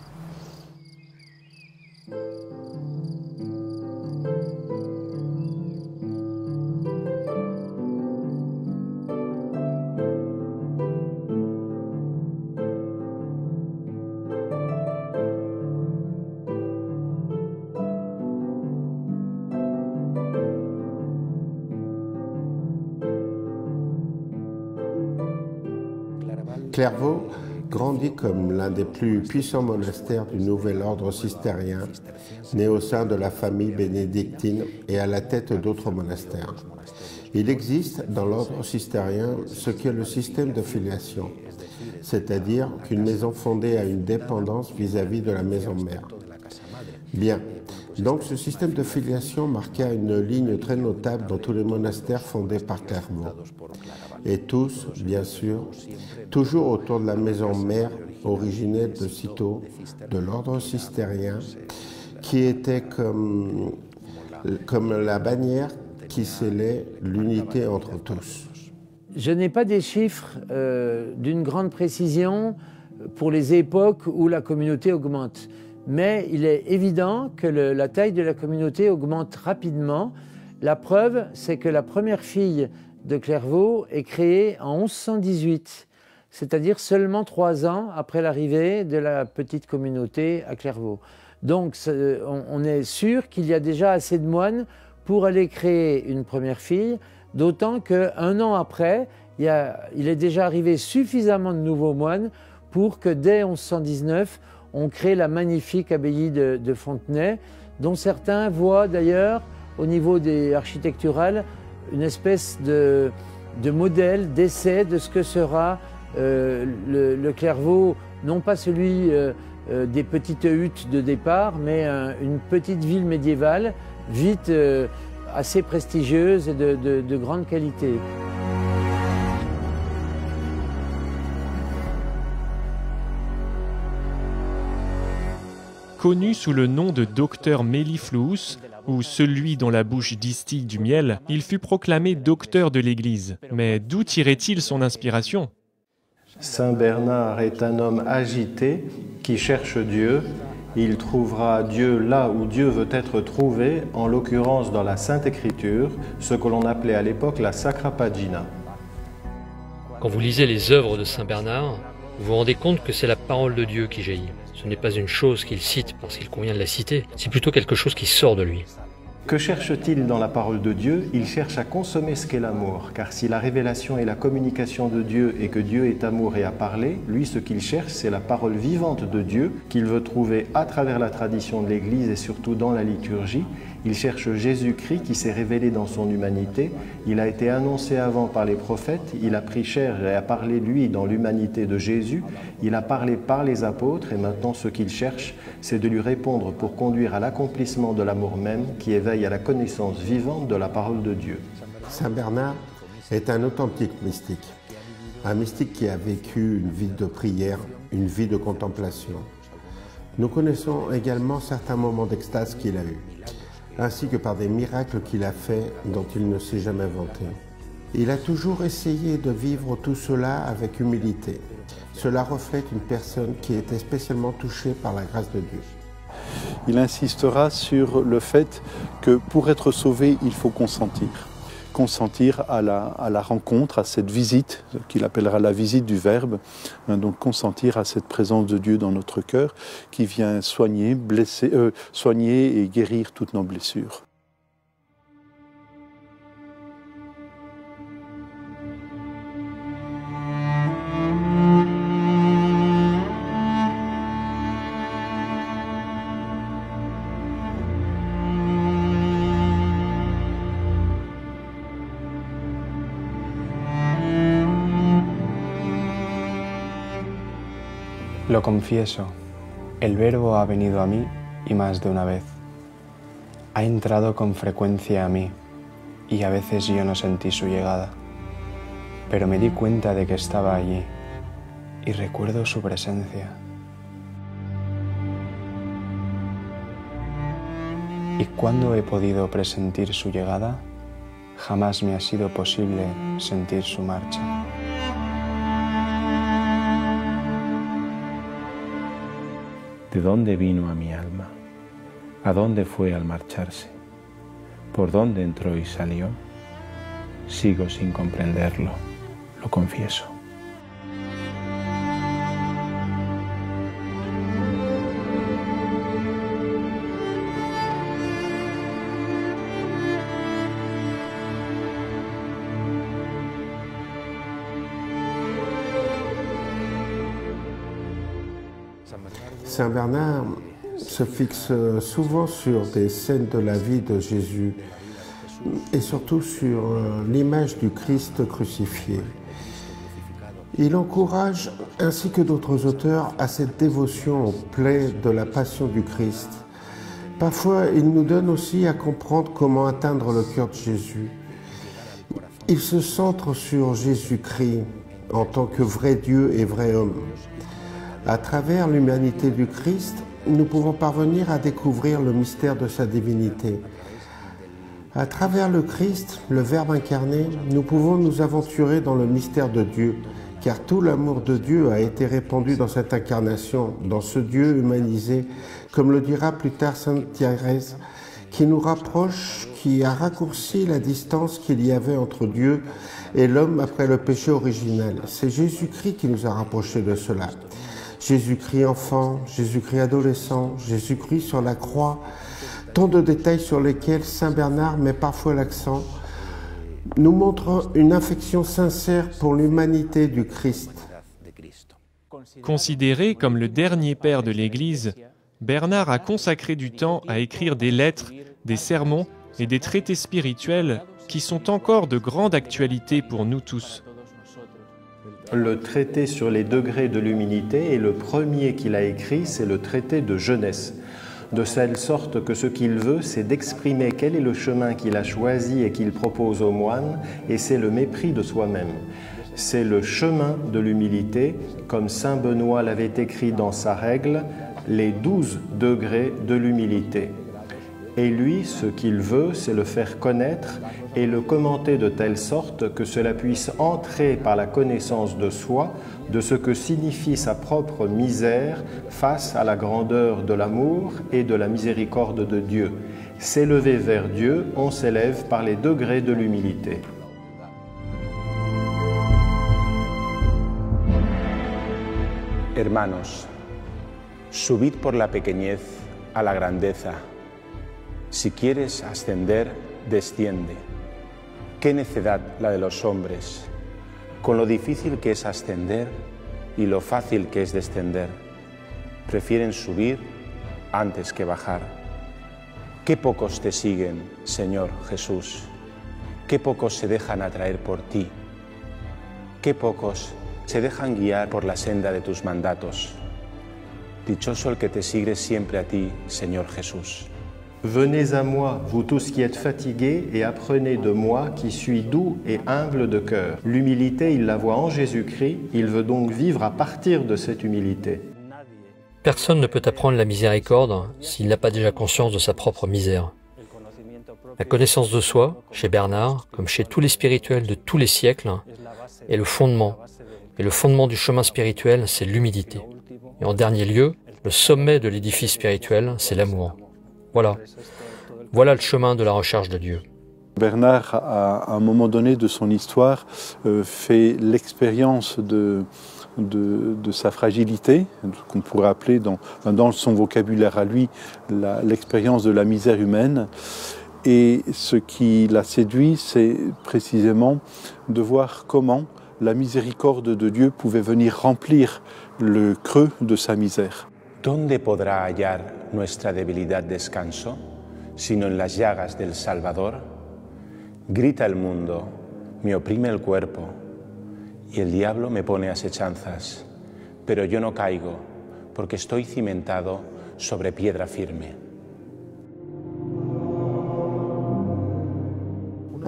Clairvaux grandit comme l'un des plus puissants monastères du nouvel ordre cistérien, né au sein de la famille bénédictine et à la tête d'autres monastères. Il existe dans l'ordre cistérien ce qu'est le système de filiation, c'est-à-dire qu'une maison fondée a une dépendance vis-à-vis de la maison mère. Bien, donc ce système de filiation marqua une ligne très notable dans tous les monastères fondés par Clairvaux. Et tous, bien sûr, toujours autour de la maison mère originaire de Cîteaux, de l'ordre cistercien, qui était comme la bannière qui scellait l'unité entre tous. Je n'ai pas des chiffres d'une grande précision pour les époques où la communauté augmente. Mais il est évident que la taille de la communauté augmente rapidement. La preuve, c'est que la première fille de Clairvaux est créée en 1118, c'est-à-dire seulement 3 ans après l'arrivée de la petite communauté à Clairvaux. Donc on est sûr qu'il y a déjà assez de moines pour aller créer une première fille, d'autant qu'un an après, il est déjà arrivé suffisamment de nouveaux moines pour que dès 1119, on crée la magnifique abbaye de Fontenay, dont certains voient d'ailleurs, au niveau architectural, une espèce de modèle, d'essai de ce que sera le Clairvaux, non pas celui des petites huttes de départ, mais une petite ville médiévale, vite assez prestigieuse et de grande qualité. Connu sous le nom de docteur Mellifluus, ou celui dont la bouche distille du miel, il fut proclamé docteur de l'Église. Mais d'où tirait-il son inspiration? Saint Bernard est un homme agité qui cherche Dieu. Il trouvera Dieu là où Dieu veut être trouvé, en l'occurrence dans la Sainte Écriture, ce que l'on appelait à l'époque la Sacra Pagina. Quand vous lisez les œuvres de Saint Bernard, vous vous rendez compte que c'est la parole de Dieu qui jaillit. Ce n'est pas une chose qu'il cite parce qu'il convient de la citer, c'est plutôt quelque chose qui sort de lui. Que cherche-t-il dans la parole de Dieu? Il cherche à consommer ce qu'est l'amour, car si la révélation est la communication de Dieu et que Dieu est amour et a parlé, lui ce qu'il cherche c'est la parole vivante de Dieu qu'il veut trouver à travers la tradition de l'Église et surtout dans la liturgie. Il cherche Jésus-Christ qui s'est révélé dans son humanité. Il a été annoncé avant par les prophètes, il a pris chair et a parlé lui dans l'humanité de Jésus. Il a parlé par les apôtres et maintenant ce qu'il cherche c'est de lui répondre pour conduire à l'accomplissement de l'amour même qui éveille à la connaissance vivante de la parole de Dieu. Saint Bernard est un authentique mystique. Un mystique qui a vécu une vie de prière, une vie de contemplation. Nous connaissons également certains moments d'extase qu'il a eus, ainsi que par des miracles qu'il a faits dont il ne s'est jamais vanté. Il a toujours essayé de vivre tout cela avec humilité. Cela reflète une personne qui était spécialement touchée par la grâce de Dieu. Il insistera sur le fait que pour être sauvé, il faut consentir. Consentir à la rencontre, à cette visite, qu'il appellera la visite du Verbe, donc consentir à cette présence de Dieu dans notre cœur qui vient soigner et guérir toutes nos blessures. Lo confieso, el Verbo ha venido a mí y más de una vez. Ha entrado con frecuencia a mí y a veces yo no sentí su llegada, pero me di cuenta de que estaba allí y recuerdo su presencia. Y cuando he podido presentir su llegada, jamás me ha sido posible sentir su marcha. ¿De dónde vino a mi alma? ¿A dónde fue al marcharse? ¿Por dónde entró y salió? Sigo sin comprenderlo, lo confieso. Saint Bernard se fixe souvent sur des scènes de la vie de Jésus et surtout sur l'image du Christ crucifié. Il encourage, ainsi que d'autres auteurs, à cette dévotion au plaid de la passion du Christ. Parfois, il nous donne aussi à comprendre comment atteindre le cœur de Jésus. Il se centre sur Jésus-Christ en tant que vrai Dieu et vrai homme. À travers l'humanité du Christ, nous pouvons parvenir à découvrir le mystère de sa divinité. À travers le Christ, le Verbe incarné, nous pouvons nous aventurer dans le mystère de Dieu, car tout l'amour de Dieu a été répandu dans cette incarnation, dans ce Dieu humanisé, comme le dira plus tard Sainte Thérèse, qui nous rapproche, qui a raccourci la distance qu'il y avait entre Dieu et l'homme après le péché originel. C'est Jésus-Christ qui nous a rapprochés de cela. Jésus-Christ enfant, Jésus-Christ adolescent, Jésus-Christ sur la croix, tant de détails sur lesquels Saint Bernard met parfois l'accent, nous montre une affection sincère pour l'humanité du Christ. Considéré comme le dernier père de l'Église, Bernard a consacré du temps à écrire des lettres, des sermons et des traités spirituels qui sont encore de grande actualité pour nous tous. Le traité sur les degrés de l'humilité est le premier qu'il a écrit, c'est le traité de Genèse. De telle sorte que ce qu'il veut, c'est d'exprimer quel est le chemin qu'il a choisi et qu'il propose aux moines, et c'est le mépris de soi-même. C'est le chemin de l'humilité, comme saint Benoît l'avait écrit dans sa règle, les 12 degrés de l'humilité. Et lui, ce qu'il veut, c'est le faire connaître et le commenter de telle sorte que cela puisse entrer par la connaissance de soi, de ce que signifie sa propre misère face à la grandeur de l'amour et de la miséricorde de Dieu. S'élever vers Dieu, on s'élève par les degrés de l'humilité. Hermanos, subid por la pequeñez a la grandeza. Si quieres ascender, desciende. Qué necedad la de los hombres, con lo difícil que es ascender y lo fácil que es descender. Prefieren subir antes que bajar. Qué pocos te siguen, Señor Jesús. Qué pocos se dejan atraer por ti. Qué pocos se dejan guiar por la senda de tus mandatos. Dichoso el que te sigue siempre a ti, Señor Jesús. Venez à moi, vous tous qui êtes fatigués, et apprenez de moi qui suis doux et humble de cœur. L'humilité, il la voit en Jésus-Christ, il veut donc vivre à partir de cette humilité. Personne ne peut apprendre la miséricorde s'il n'a pas déjà conscience de sa propre misère. La connaissance de soi, chez Bernard, comme chez tous les spirituels de tous les siècles, est le fondement. Et le fondement du chemin spirituel, c'est l'humilité. Et en dernier lieu, le sommet de l'édifice spirituel, c'est l'amour. Voilà le chemin de la recherche de Dieu. Bernard, à un moment donné de son histoire, fait l'expérience de sa fragilité, qu'on pourrait appeler dans son vocabulaire à lui, l'expérience de la misère humaine. Et ce qui l'a séduit, c'est précisément de voir comment la miséricorde de Dieu pouvait venir remplir le creux de sa misère. ¿Dónde podrá hallar nuestra debilidad descanso, sino en las llagas del Salvador? Grita el mundo, me oprime el cuerpo, y el diablo me pone asechanzas, pero yo no caigo, porque estoy cimentado sobre piedra firme.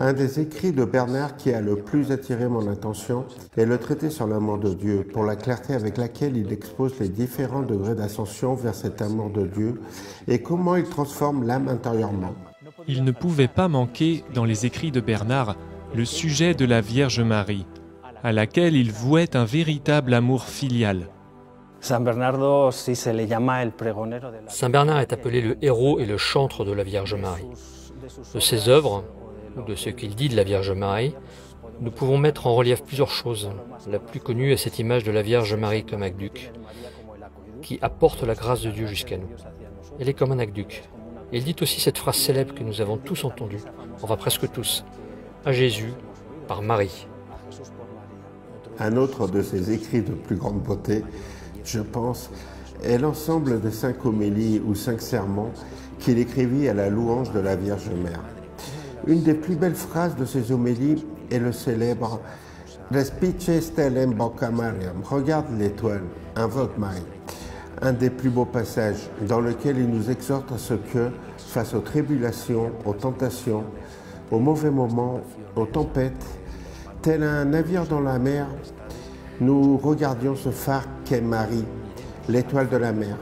Un des écrits de Bernard qui a le plus attiré mon attention est le traité sur l'amour de Dieu, pour la clarté avec laquelle il expose les différents degrés d'ascension vers cet amour de Dieu et comment il transforme l'âme intérieurement. Il ne pouvait pas manquer, dans les écrits de Bernard, le sujet de la Vierge Marie, à laquelle il vouait un véritable amour filial. Saint Bernard est appelé le héros et le chantre de la Vierge Marie. De ses œuvres, ou de ce qu'il dit de la Vierge Marie, nous pouvons mettre en relief plusieurs choses. La plus connue est cette image de la Vierge Marie comme aqueduc, qui apporte la grâce de Dieu jusqu'à nous. Elle est comme un aqueduc. Et il dit aussi cette phrase célèbre que nous avons tous entendue, enfin presque tous, à Jésus, par Marie. Un autre de ses écrits de plus grande beauté, je pense, est l'ensemble de 5 homélies ou 5 sermons qu'il écrivit à la louange de la Vierge Mère. Une des plus belles phrases de ces homélies est le célèbre « Respice stellem boca Mariam » « Regarde l'étoile, invoque Marie ». Un des plus beaux passages dans lequel il nous exhorte à ce que, face aux tribulations, aux tentations, aux mauvais moments, aux tempêtes, tel un navire dans la mer, nous regardions ce phare qu'est Marie, l'étoile de la mer.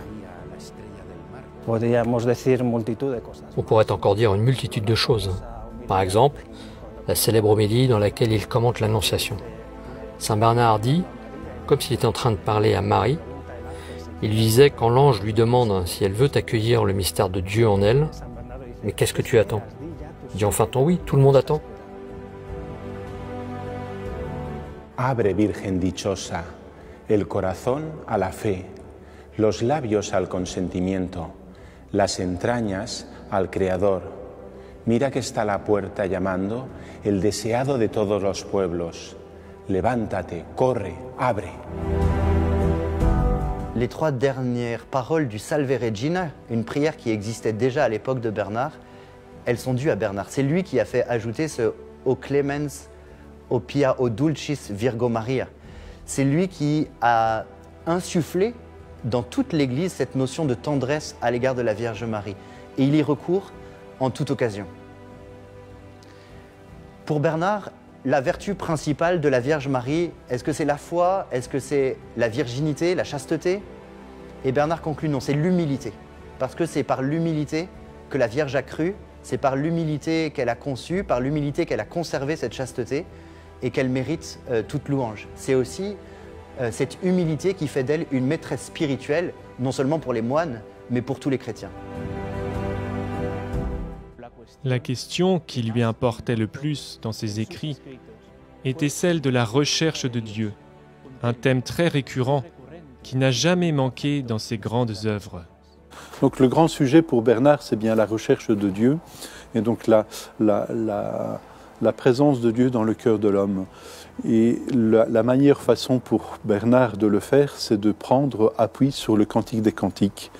On pourrait encore dire une multitude de choses. Par exemple, la célèbre homélie dans laquelle il commente l'Annonciation. Saint Bernard dit, comme s'il était en train de parler à Marie, il lui disait quand l'ange lui demande si elle veut accueillir le mystère de Dieu en elle, « Mais qu'est-ce que tu attends ?» Il dit enfin ton oui, tout le monde attend. Abre, Virgen dichosa, el corazón a la fe, los labios al consentimiento, las entrañas al Creador. Mira que está a la puerta llamando, el deseado de todos los pueblos. Levántate, corre, abre. Les 3 dernières paroles du Salve Regina, une prière qui existait déjà à l'époque de Bernard, elles sont dues à Bernard. C'est lui qui a fait ajouter ce O Clemens, O Pia, O Dulcis Virgo Maria. C'est lui qui a insufflé dans toute l'Église cette notion de tendresse à l'égard de la Vierge Marie. Et il y recourt en toute occasion. Pour Bernard, la vertu principale de la Vierge Marie, est-ce que c'est la foi? Est-ce que c'est la virginité, la chasteté? Et Bernard conclut non, c'est l'humilité. Parce que c'est par l'humilité que la Vierge a cru, c'est par l'humilité qu'elle a conçu, par l'humilité qu'elle a conservé cette chasteté et qu'elle mérite toute louange. C'est aussi cette humilité qui fait d'elle une maîtresse spirituelle, non seulement pour les moines, mais pour tous les chrétiens. La question qui lui importait le plus dans ses écrits était celle de la recherche de Dieu, un thème très récurrent qui n'a jamais manqué dans ses grandes œuvres. Donc le grand sujet pour Bernard, c'est bien la recherche de Dieu, et donc la présence de Dieu dans le cœur de l'homme. Et la meilleure façon pour Bernard de le faire, c'est de prendre appui sur le Cantique des Cantiques.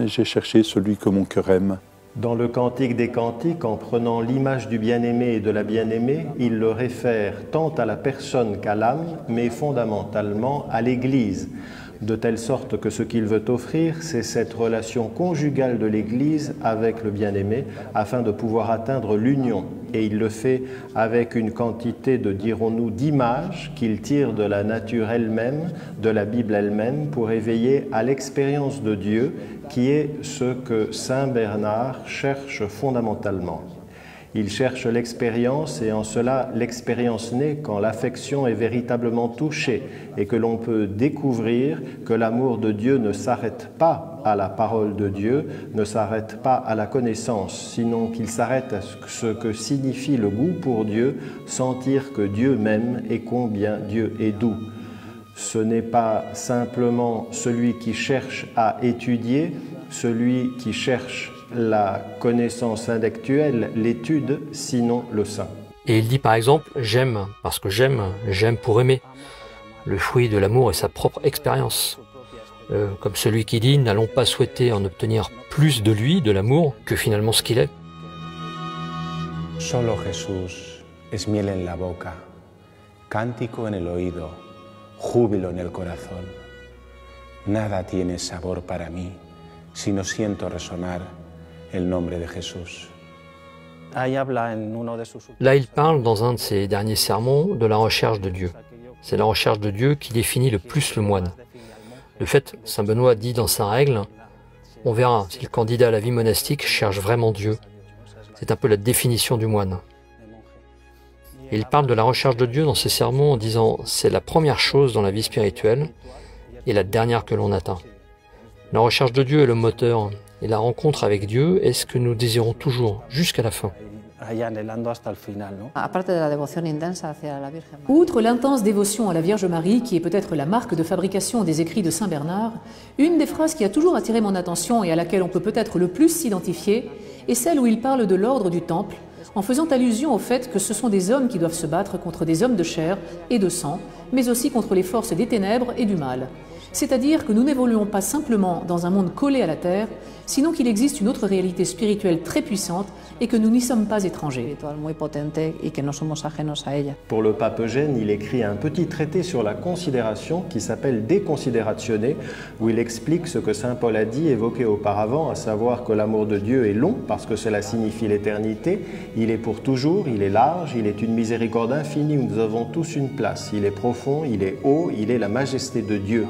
J'ai cherché celui que mon cœur aime. Dans le Cantique des Cantiques, en prenant l'image du bien-aimé et de la bien-aimée, il le réfère tant à la personne qu'à l'âme, mais fondamentalement à l'Église, de telle sorte que ce qu'il veut offrir, c'est cette relation conjugale de l'Église avec le bien-aimé, afin de pouvoir atteindre l'union. Et il le fait avec une quantité de, dirons-nous, d'images qu'il tire de la nature elle-même, de la Bible elle-même, pour éveiller à l'expérience de Dieu, qui est ce que Saint Bernard cherche fondamentalement. Il cherche l'expérience et en cela l'expérience naît quand l'affection est véritablement touchée et que l'on peut découvrir que l'amour de Dieu ne s'arrête pas à la parole de Dieu, ne s'arrête pas à la connaissance, sinon qu'il s'arrête à ce que signifie le goût pour Dieu, sentir que Dieu m'aime et combien Dieu est doux. Ce n'est pas simplement celui qui cherche à étudier, celui qui cherche la connaissance intellectuelle, l'étude, sinon le sein. Et il dit par exemple « j'aime » parce que j'aime pour aimer. Le fruit de l'amour est sa propre expérience. Comme celui qui dit « n'allons pas souhaiter en obtenir plus de lui, de l'amour, que finalement ce qu'il est ». Solo Jesús es miel en la boca, cántico en el oído, júbilo en el corazón. Nada tiene sabor para mí si no siento resonar el nombre de Jesús. Là, il parle dans un de ses derniers sermons de la recherche de Dieu. C'est la recherche de Dieu qui définit le plus le moine. De fait, saint Benoît dit dans sa règle, on verra si le candidat à la vie monastique cherche vraiment Dieu. C'est un peu la définition du moine. Et il parle de la recherche de Dieu dans ses sermons en disant c'est la première chose dans la vie spirituelle et la dernière que l'on atteint. La recherche de Dieu est le moteur et la rencontre avec Dieu est ce que nous désirons toujours jusqu'à la fin. Outre l'intense dévotion à la Vierge Marie, qui est peut-être la marque de fabrication des écrits de Saint Bernard, une des phrases qui a toujours attiré mon attention et à laquelle on peut peut-être le plus s'identifier est celle où il parle de l'ordre du Temple, en faisant allusion au fait que ce sont des hommes qui doivent se battre contre des hommes de chair et de sang, mais aussi contre les forces des ténèbres et du mal. C'est-à-dire que nous n'évoluons pas simplement dans un monde collé à la terre, sinon qu'il existe une autre réalité spirituelle très puissante et que nous n'y sommes pas étrangers. Pour le pape Eugène, il écrit un petit traité sur la considération qui s'appelle De Consideratione, où il explique ce que saint Paul a dit, évoqué auparavant, à savoir que l'amour de Dieu est long parce que cela signifie l'éternité, il est pour toujours, il est large, il est une miséricorde infinie où nous avons tous une place, il est profond, il est haut, il est la majesté de Dieu.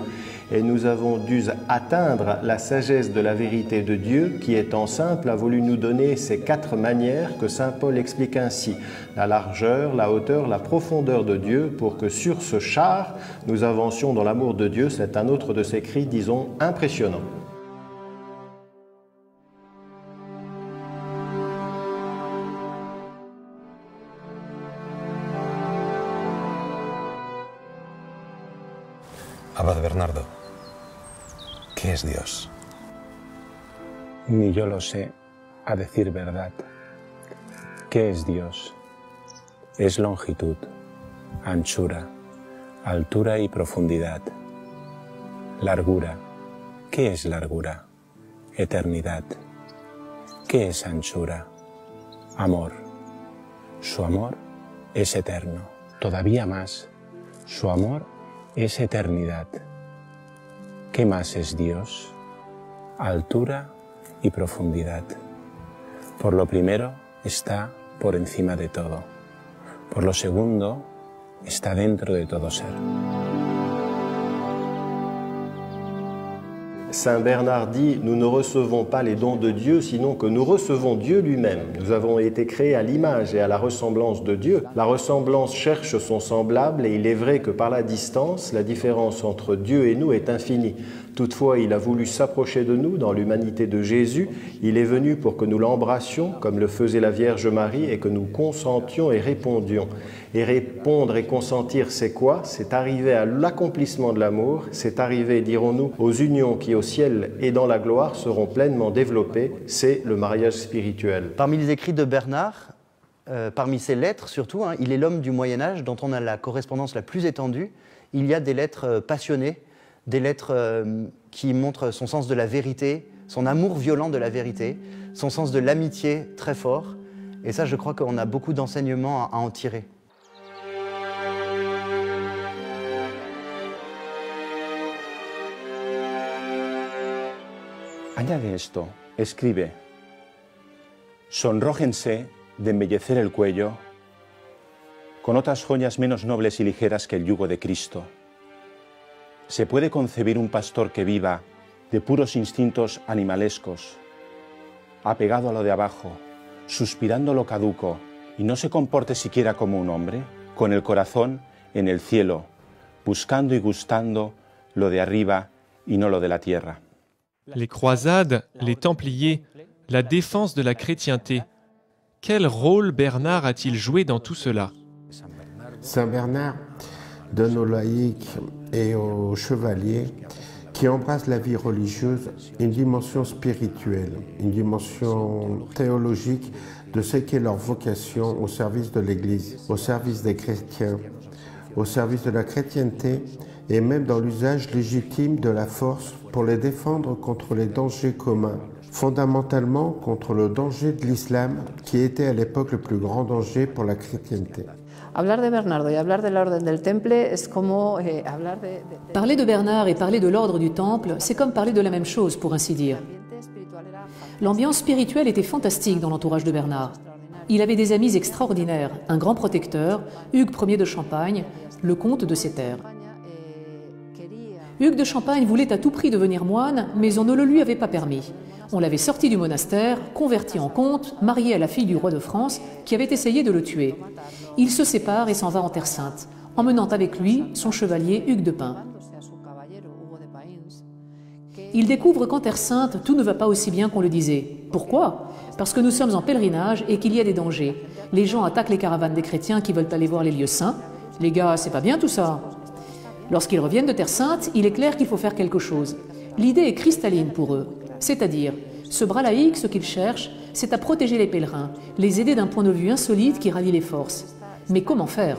et nous avons dû atteindre la sagesse de la vérité de Dieu qui, étant simple, a voulu nous donner ces 4 manières que saint Paul explique ainsi: la largeur, la hauteur, la profondeur de Dieu, pour que sur ce char, nous avancions dans l'amour de Dieu. C'est un autre de ses cris, disons, impressionnants. Abad Bernardo, ¿qué es Dios? Ni yo lo sé, a decir verdad. ¿Qué es Dios? Es longitud, anchura, altura y profundidad. Largura. ¿Qué es largura? Eternidad. ¿Qué es anchura? Amor. Su amor es eterno. Todavía más, su amor es eternidad. ¿Qué más es Dios? Altura y profundidad. Por lo primero, está por encima de todo. Por lo segundo, está dentro de todo ser. Saint Bernard dit: nous ne recevons pas les dons de Dieu, sinon que nous recevons Dieu lui-même. Nous avons été créés à l'image et à la ressemblance de Dieu. La ressemblance cherche son semblable, et il est vrai que par la distance, la différence entre Dieu et nous est infinie. Toutefois, il a voulu s'approcher de nous dans l'humanité de Jésus. Il est venu pour que nous l'embrassions, comme le faisait la Vierge Marie, et que nous consentions et répondions. Et répondre et consentir, c'est quoi? C'est arriver à l'accomplissement de l'amour, c'est arriver, dirons-nous, aux unions qui au ciel et dans la gloire seront pleinement développées. C'est le mariage spirituel. Parmi les écrits de Bernard, parmi ses lettres surtout, il est l'homme du Moyen-Âge dont on a la correspondance la plus étendue. Il y a des lettres passionnées, des lettres qui montrent son sens de la vérité, son amour violent de la vérité, son sens de l'amitié très fort. Et ça, je crois qu'on a beaucoup d'enseignements à en tirer. Añade esto, escribe: sonrójense de embellecer el cuello con otras joyas menos nobles y ligeras que el yugo de Cristo. ¿Se puede concebir un pastor que viva de puros instintos animalescos, apegado a lo de abajo, suspirando lo caduco, y no se comporte siquiera como un hombre, con el corazón en el cielo, buscando y gustando lo de arriba y no lo de la tierra? Les croisades, les Templiers, la défense de la chrétienté. Quel rôle Bernard a-t-il joué dans tout cela? Saint Bernard donne aux laïcs et aux chevaliers qui embrassent la vie religieuse une dimension spirituelle, une dimension théologique de ce qu'est leur vocation au service de l'Église, au service des chrétiens, au service de la chrétienté et même dans l'usage légitime de la force pour les défendre contre les dangers communs, fondamentalement contre le danger de l'islam qui était à l'époque le plus grand danger pour la chrétienté. Hablar de Bernardo y hablar de la Orden del Temple es como hablar de... Parler de Bernard et parler de l'ordre du Temple, c'est comme parler de la même chose, pour ainsi dire. L'ambiance spirituelle était fantastique dans l'entourage de Bernard. Il avait des amis extraordinaires, un grand protecteur, Hugues Ier de Champagne, le comte de ces terres. Hugues de Champagne voulait à tout prix devenir moine, mais on ne le lui avait pas permis. On l'avait sorti du monastère, converti en comte, marié à la fille du roi de France, qui avait essayé de le tuer. Il se sépare et s'en va en Terre Sainte, emmenant avec lui son chevalier Hugues de Pin. Il découvre qu'en Terre Sainte, tout ne va pas aussi bien qu'on le disait. Pourquoi? Parce que nous sommes en pèlerinage et qu'il y a des dangers. Les gens attaquent les caravanes des chrétiens qui veulent aller voir les lieux saints. Les gars, c'est pas bien tout ça. Lorsqu'ils reviennent de Terre Sainte, il est clair qu'il faut faire quelque chose. L'idée est cristalline pour eux. C'est-à-dire, ce bras laïque, ce qu'ils cherchent, c'est à protéger les pèlerins, les aider d'un point de vue insolite qui rallie les forces. Mais comment faire?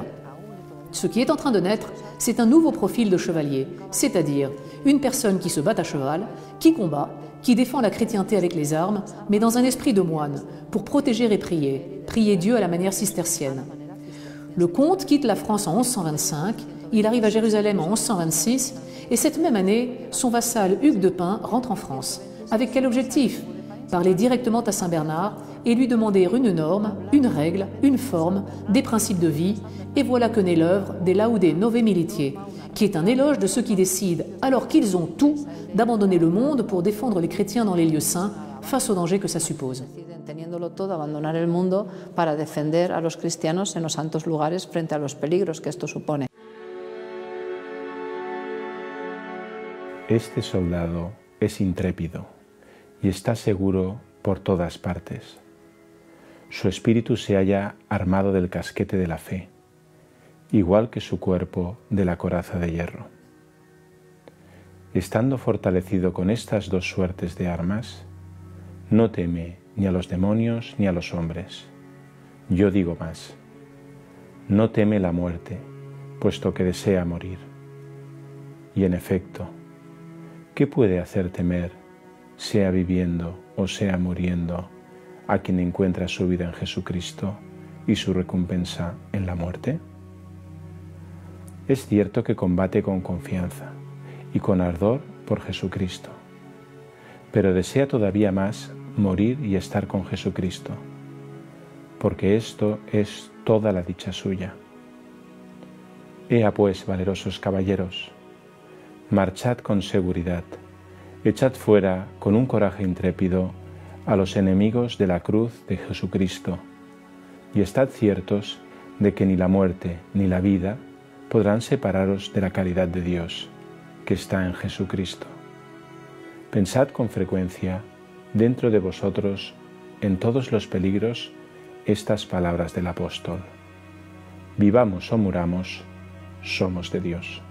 Ce qui est en train de naître, c'est un nouveau profil de chevalier, c'est-à-dire une personne qui se bat à cheval, qui combat, qui défend la chrétienté avec les armes, mais dans un esprit de moine, pour protéger et prier Dieu à la manière cistercienne. Le comte quitte la France en 1125, il arrive à Jérusalem en 1126, et cette même année, son vassal Hugues de Pin rentre en France. Avec quel objectif? Parler directement à Saint Bernard et lui demander une norme, une règle, une forme, des principes de vie, et voilà que naît l'œuvre des Laudae Nove Militiae, qui est un éloge de ceux qui décident, alors qu'ils ont tout, d'abandonner le monde pour défendre les chrétiens dans les lieux saints face aux dangers que ça suppose. Teniéndolo todo, abandonar el mundo para defender a los cristianos en los santos lugares frente a los peligros que esto supone. Este soldado es intrépido y está seguro por todas partes. Su espíritu se halla armado del casquete de la fe, igual que su cuerpo de la coraza de hierro. Estando fortalecido con estas dos suertes de armas, no teme ni a los demonios ni a los hombres. Yo digo más, no teme la muerte, puesto que desea morir. Y en efecto, ¿qué puede hacer temer, sea viviendo o sea muriendo, a quien encuentra su vida en Jesucristo y su recompensa en la muerte? Es cierto que combate con confianza y con ardor por Jesucristo, pero desea todavía más morir y estar con Jesucristo, porque esto es toda la dicha suya. Ea pues, valerosos caballeros, marchad con seguridad, echad fuera con un coraje intrépido a los enemigos de la cruz de Jesucristo, y estad ciertos de que ni la muerte ni la vida podrán separaros de la caridad de Dios, que está en Jesucristo. Pensad con frecuencia dentro de vosotros, en todos los peligros, estas palabras del apóstol. Vivamos o muramos, somos de Dios.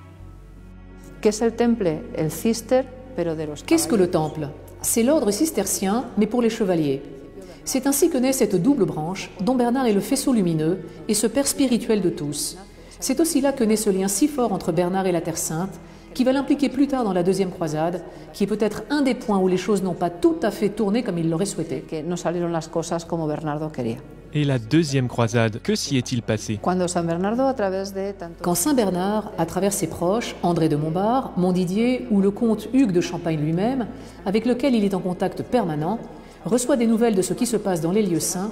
¿Qué es el temple? El cister, pero de los Qu'est-ce que le temple? C'est l'ordre cistercien, mais pour les chevaliers. C'est ainsi que naît cette double branche, dont Bernard est le faisceau lumineux et ce père spirituel de tous. C'est aussi là que naît ce lien si fort entre Bernard et la Terre Sainte, qui va l'impliquer plus tard dans la deuxième croisade, qui est peut-être un des points où les choses n'ont pas tout à fait tourné comme il l'aurait souhaité. Que no salieron las cosas como Bernardo quería. Et la deuxième croisade, que s'y est-il passé? Quand Saint Bernardo, Quand Saint Bernard, à travers ses proches, André de Montbard, Montdidier ou le comte Hugues de Champagne lui-même, avec lequel il est en contact permanent, reçoit des nouvelles de ce qui se passe dans les lieux saints,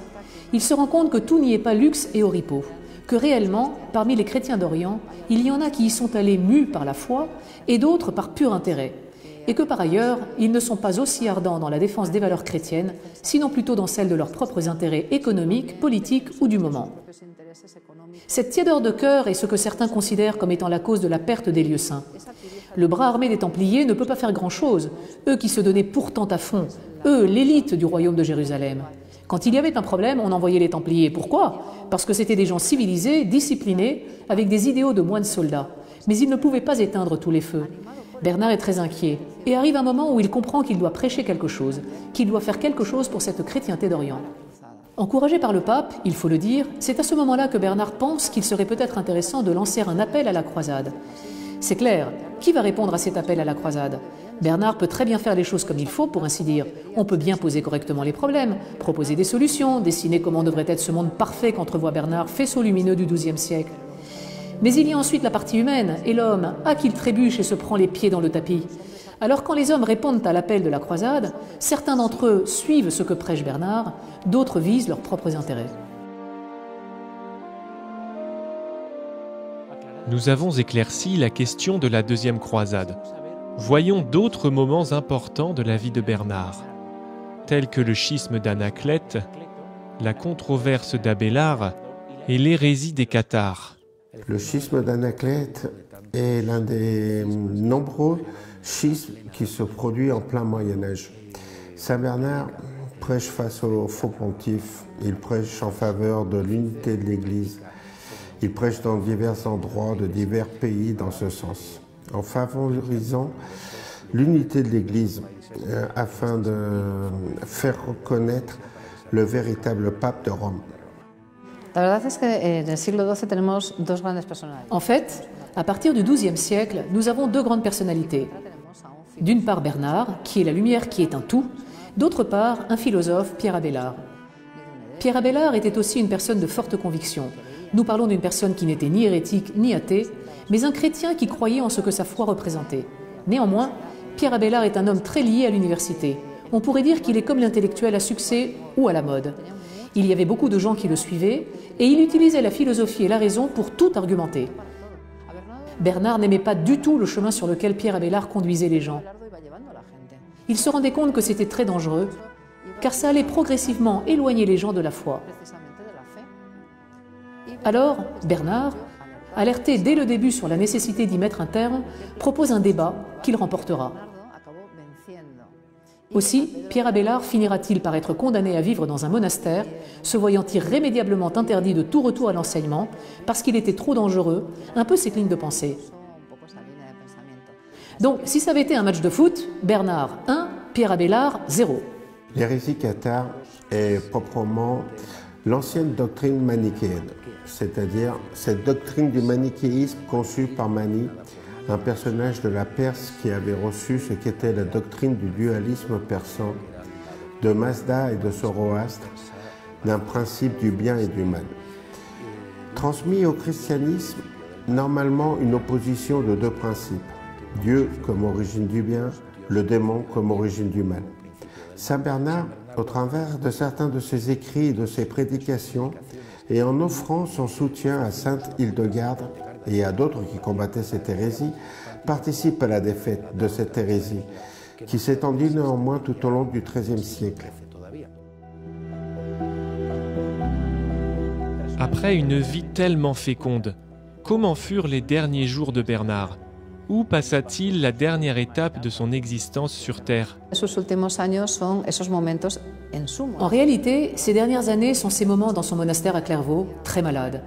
il se rend compte que tout n'y est pas luxe et oripeau, que réellement, parmi les chrétiens d'Orient, il y en a qui y sont allés mus par la foi et d'autres par pur intérêt, et que par ailleurs, ils ne sont pas aussi ardents dans la défense des valeurs chrétiennes, sinon plutôt dans celle de leurs propres intérêts économiques, politiques ou du moment. Cette tiédeur de cœur est ce que certains considèrent comme étant la cause de la perte des lieux saints. Le bras armé des Templiers ne peut pas faire grand-chose, eux qui se donnaient pourtant à fond, eux, l'élite du royaume de Jérusalem. Quand il y avait un problème, on envoyait les Templiers. Pourquoi? Parce que c'était des gens civilisés, disciplinés, avec des idéaux de moines soldats. Mais ils ne pouvaient pas éteindre tous les feux. Bernard est très inquiet et arrive un moment où il comprend qu'il doit prêcher quelque chose, qu'il doit faire quelque chose pour cette chrétienté d'Orient. Encouragé par le pape, il faut le dire, c'est à ce moment-là que Bernard pense qu'il serait peut-être intéressant de lancer un appel à la croisade. C'est clair, qui va répondre à cet appel à la croisade? Bernard peut très bien faire les choses comme il faut, pour ainsi dire. On peut bien poser correctement les problèmes, proposer des solutions, dessiner comment devrait être ce monde parfait qu'entrevoit Bernard, faisceau lumineux du XIIe siècle. Mais il y a ensuite la partie humaine, et l'homme, qu'il trébuche et se prend les pieds dans le tapis. Alors quand les hommes répondent à l'appel de la croisade, certains d'entre eux suivent ce que prêche Bernard, d'autres visent leurs propres intérêts. Nous avons éclairci la question de la deuxième croisade. Voyons d'autres moments importants de la vie de Bernard, tels que le schisme d'Anaclète, la controverse d'Abélard et l'hérésie des Cathares. Le schisme d'Anaclète est l'un des nombreux schismes qui se produit en plein Moyen-Âge. Saint Bernard prêche face au faux pontife, il prêche en faveur de l'unité de l'Église, il prêche dans divers endroits de divers pays dans ce sens, en favorisant l'unité de l'Église afin de faire reconnaître le véritable pape de Rome. En fait, à partir du XIIe siècle, nous avons deux grandes personnalités. D'une part Bernard, qui est la lumière qui est un tout, d'autre part un philosophe, Pierre Abélard. Pierre Abélard était aussi une personne de forte conviction. Nous parlons d'une personne qui n'était ni hérétique ni athée, mais un chrétien qui croyait en ce que sa foi représentait. Néanmoins, Pierre Abélard est un homme très lié à l'université. On pourrait dire qu'il est comme l'intellectuel à succès ou à la mode. Il y avait beaucoup de gens qui le suivaient et il utilisait la philosophie et la raison pour tout argumenter. Bernard n'aimait pas du tout le chemin sur lequel Pierre Abélard conduisait les gens. Il se rendait compte que c'était très dangereux, car ça allait progressivement éloigner les gens de la foi. Alors, Bernard, alerté dès le début sur la nécessité d'y mettre un terme, propose un débat qu'il remportera. Aussi, Pierre Abélard finira-t-il par être condamné à vivre dans un monastère, se voyant irrémédiablement interdit de tout retour à l'enseignement, parce qu'il était trop dangereux, un peu ses lignes de pensée. Donc, si ça avait été un match de foot, Bernard 1, Pierre Abélard 0. L'hérésie cathare est proprement l'ancienne doctrine manichéenne, c'est-à-dire cette doctrine du manichéisme conçue par Mani, un personnage de la Perse qui avait reçu ce qu'était la doctrine du dualisme persan, de Mazda et de Zoroastre, d'un principe du bien et du mal. Transmis au christianisme, normalement une opposition de deux principes, Dieu comme origine du bien, le démon comme origine du mal. Saint Bernard, au travers de certains de ses écrits et de ses prédications, et en offrant son soutien à sainte Hildegarde et à d'autres qui combattaient cette hérésie, participe à la défaite de cette hérésie, qui s'étendit néanmoins tout au long du XIIIe siècle. Après une vie tellement féconde, comment furent les derniers jours de Bernard? Où passa-t-il la dernière étape de son existence sur Terre? En réalité, ces dernières années sont ces moments dans son monastère à Clairvaux, très malade.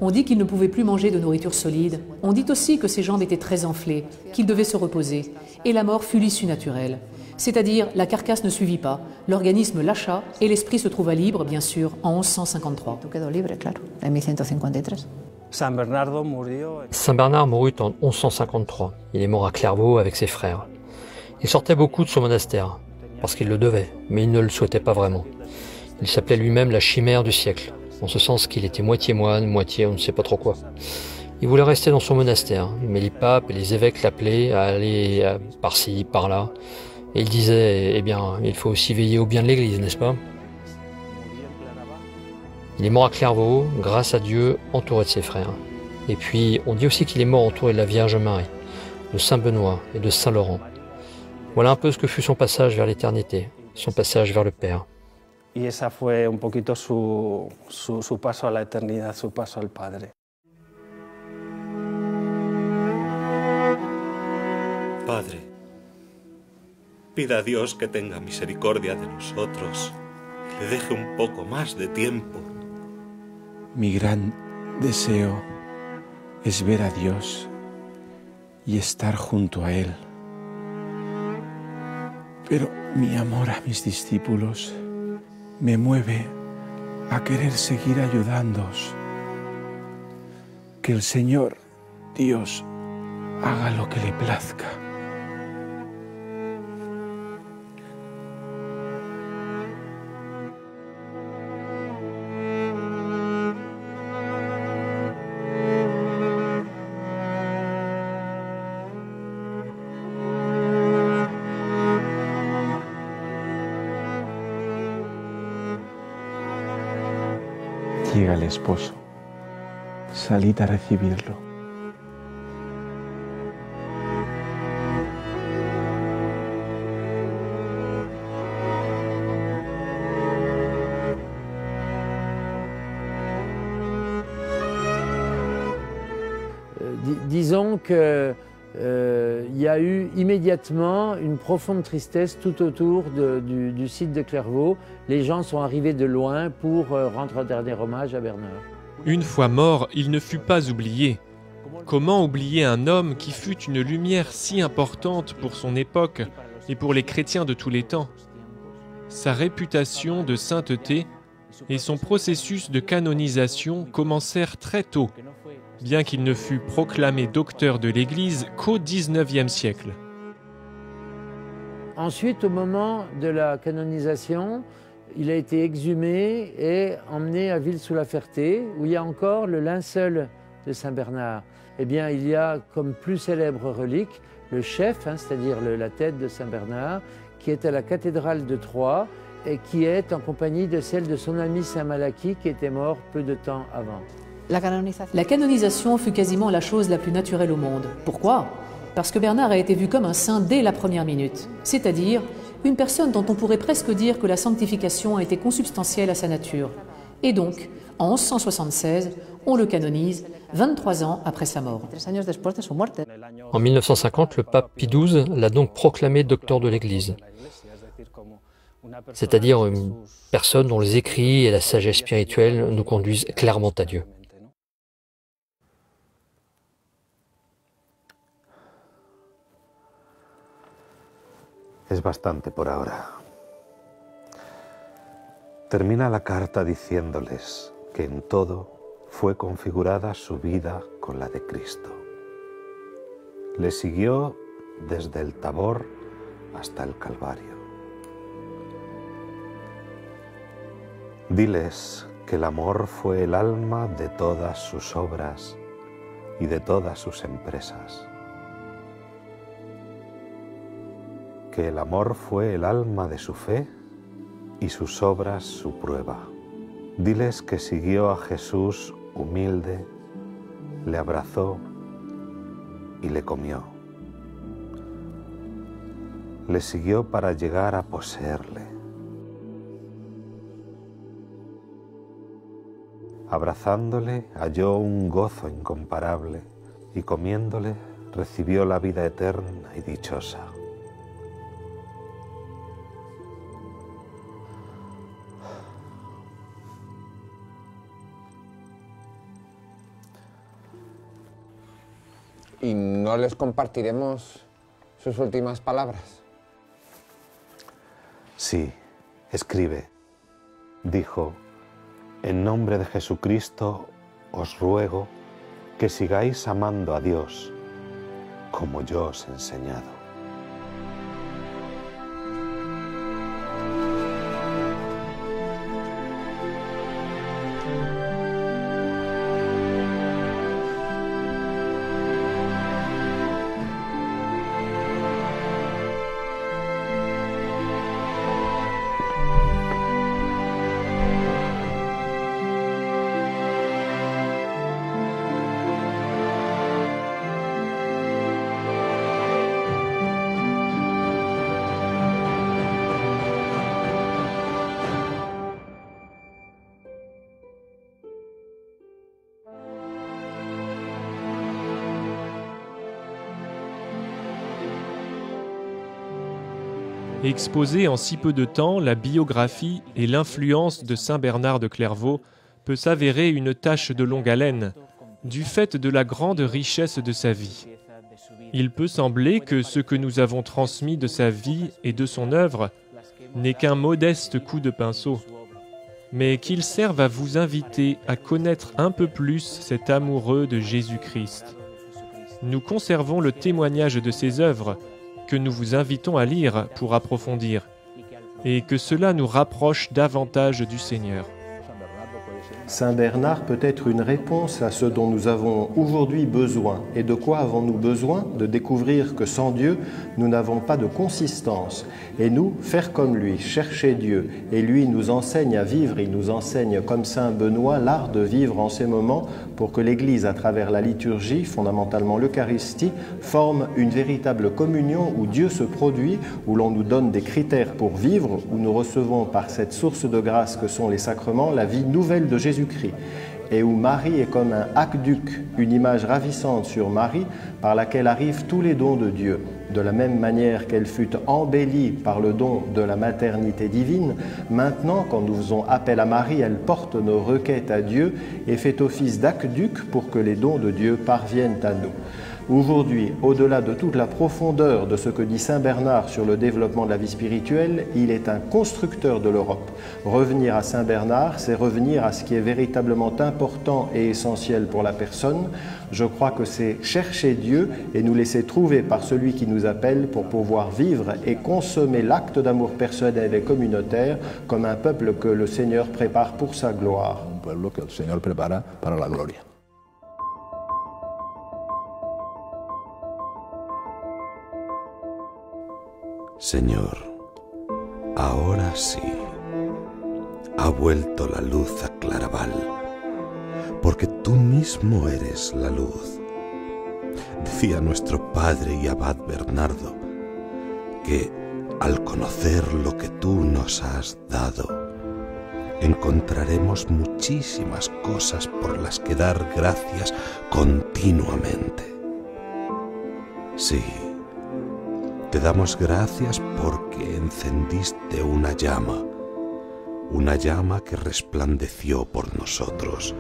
On dit qu'il ne pouvait plus manger de nourriture solide. On dit aussi que ses jambes étaient très enflées, qu'il devait se reposer. Et la mort fut l'issue naturelle. C'est-à-dire, la carcasse ne suivit pas, l'organisme lâcha et l'esprit se trouva libre, bien sûr, en 1153. Saint Bernard mourut en 1153. Il est mort à Clairvaux avec ses frères. Il sortait beaucoup de son monastère, parce qu'il le devait, mais il ne le souhaitait pas vraiment. Il s'appelait lui-même la chimère du siècle, en ce sens qu'il était moitié moine, moitié on ne sait pas trop quoi. Il voulait rester dans son monastère, mais les papes et les évêques l'appelaient à aller par-ci, par-là. Et il disait, eh bien, il faut aussi veiller au bien de l'Église, n'est-ce pas? Il est mort à Clairvaux, grâce à Dieu, entouré de ses frères. Et puis, on dit aussi qu'il est mort entouré de la Vierge Marie, de Saint Benoît et de Saint Laurent. Voilà un peu ce que fut son passage vers l'éternité, son passage vers le Père. Y esa fue un poquito su paso a la eternidad, su paso al Padre. Padre, pida a Dios que tenga misericordia de nosotros, que le deje un poco más de tiempo. Mi gran deseo es ver a Dios y estar junto a Él. Pero mi amor a mis discípulos me mueve a querer seguir ayudándoos. Que el Señor, Dios, haga lo que le plazca. Llega el esposo. Salid a recibirlo. Disons que il y a eu immédiatement une profonde tristesse tout autour du site de Clairvaux. Les gens sont arrivés de loin pour rendre un dernier hommage à Bernard. Une fois mort, il ne fut pas oublié. Comment oublier un homme qui fut une lumière si importante pour son époque et pour les chrétiens de tous les temps? Sa réputation de sainteté et son processus de canonisation commencèrent très tôt, bien qu'il ne fût proclamé docteur de l'Église qu'au XIXe siècle. Ensuite, au moment de la canonisation, il a été exhumé et emmené à Ville-sous-la-Ferté, où il y a encore le linceul de Saint Bernard. Eh bien, il y a comme plus célèbre relique le chef, c'est-à-dire la tête de Saint Bernard, qui est à la cathédrale de Troyes et qui est en compagnie de celle de son ami Saint Malachie, qui était mort peu de temps avant. La canonisation fut quasiment la chose la plus naturelle au monde. Pourquoi? Parce que Bernard a été vu comme un saint dès la première minute, c'est-à-dire une personne dont on pourrait presque dire que la sanctification a été consubstantielle à sa nature. Et donc, en 1176, on le canonise, 23 ans après sa mort. En 1950, le pape Pie XII l'a donc proclamé docteur de l'Église, c'est-à-dire une personne dont les écrits et la sagesse spirituelle nous conduisent clairement à Dieu. Es bastante por ahora. Termina la carta diciéndoles que en todo fue configurada su vida con la de Cristo. Le siguió desde el Tabor hasta el Calvario. Diles que el amor fue el alma de todas sus obras y de todas sus empresas. Que el amor fue el alma de su fe y sus obras su prueba. Diles que siguió a Jesús humilde, le abrazó y le comió. Le siguió para llegar a poseerle. Abrazándole halló un gozo incomparable y comiéndole recibió la vida eterna y dichosa. ¿Y no les compartiremos sus últimas palabras? Sí, escribe. Dijo, en nombre de Jesucristo os ruego que sigáis amando a Dios como yo os he enseñado. Exposer en si peu de temps la biographie et l'influence de saint Bernard de Clairvaux peut s'avérer une tâche de longue haleine, du fait de la grande richesse de sa vie. Il peut sembler que ce que nous avons transmis de sa vie et de son œuvre n'est qu'un modeste coup de pinceau, mais qu'il serve à vous inviter à connaître un peu plus cet amoureux de Jésus-Christ. Nous conservons le témoignage de ses œuvres, que nous vous invitons à lire pour approfondir, et que cela nous rapproche davantage du Seigneur. Saint Bernard peut être une réponse à ce dont nous avons aujourd'hui besoin. Et de quoi avons-nous besoin? De découvrir que sans Dieu, nous n'avons pas de consistance. Et nous, faire comme lui, chercher Dieu. Et lui nous enseigne à vivre, il nous enseigne comme Saint Benoît l'art de vivre en ces moments pour que l'Église, à travers la liturgie, fondamentalement l'Eucharistie, forme une véritable communion où Dieu se produit, où l'on nous donne des critères pour vivre, où nous recevons par cette source de grâce que sont les sacrements la vie nouvelle de Jésus-Christ, et où Marie est comme un aqueduc, une image ravissante sur Marie par laquelle arrivent tous les dons de Dieu. De la même manière qu'elle fut embellie par le don de la maternité divine, maintenant, quand nous faisons appel à Marie, elle porte nos requêtes à Dieu et fait office d'aqueduc pour que les dons de Dieu parviennent à nous. Aujourd'hui, au-delà de toute la profondeur de ce que dit saint Bernard sur le développement de la vie spirituelle, il est un constructeur de l'Europe. Revenir à saint Bernard, c'est revenir à ce qui est véritablement important et essentiel pour la personne. Je crois que c'est chercher Dieu et nous laisser trouver par celui qui nous appelle pour pouvoir vivre et consommer l'acte d'amour personnel et communautaire comme un peuple que le Seigneur prépare pour sa gloire. Un pueblo que el Señor prepara para la gloria. Señor, ahora sí, ha vuelto la luz a Claraval, porque tú mismo eres la luz. Decía nuestro padre y abad Bernardo que al conocer lo que tú nos has dado, encontraremos muchísimas cosas por las que dar gracias continuamente. Sí, te damos gracias porque encendiste una llama que resplandeció por nosotros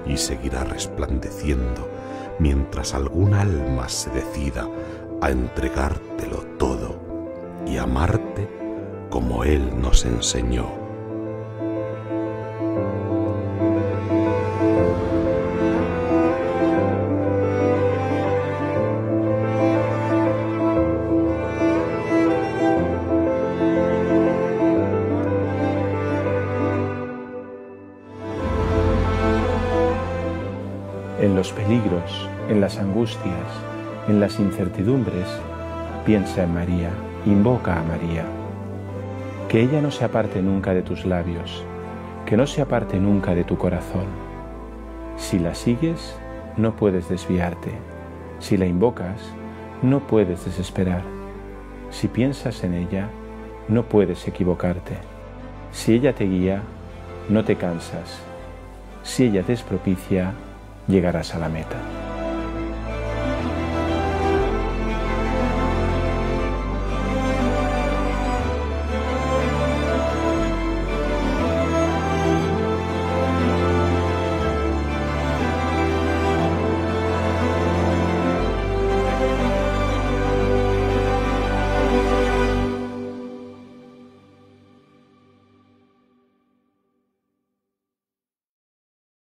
y seguirá resplandeciendo mientras algún alma se decida a entregártelo todo y amarte como Él nos enseñó. En los peligros, en las angustias, en las incertidumbres, piensa en María, invoca a María. Que ella no se aparte nunca de tus labios, que no se aparte nunca de tu corazón. Si la sigues, no puedes desviarte. Si la invocas, no puedes desesperar. Si piensas en ella, no puedes equivocarte. Si ella te guía, no te cansas. Si ella te es propicia, llegarás a la meta.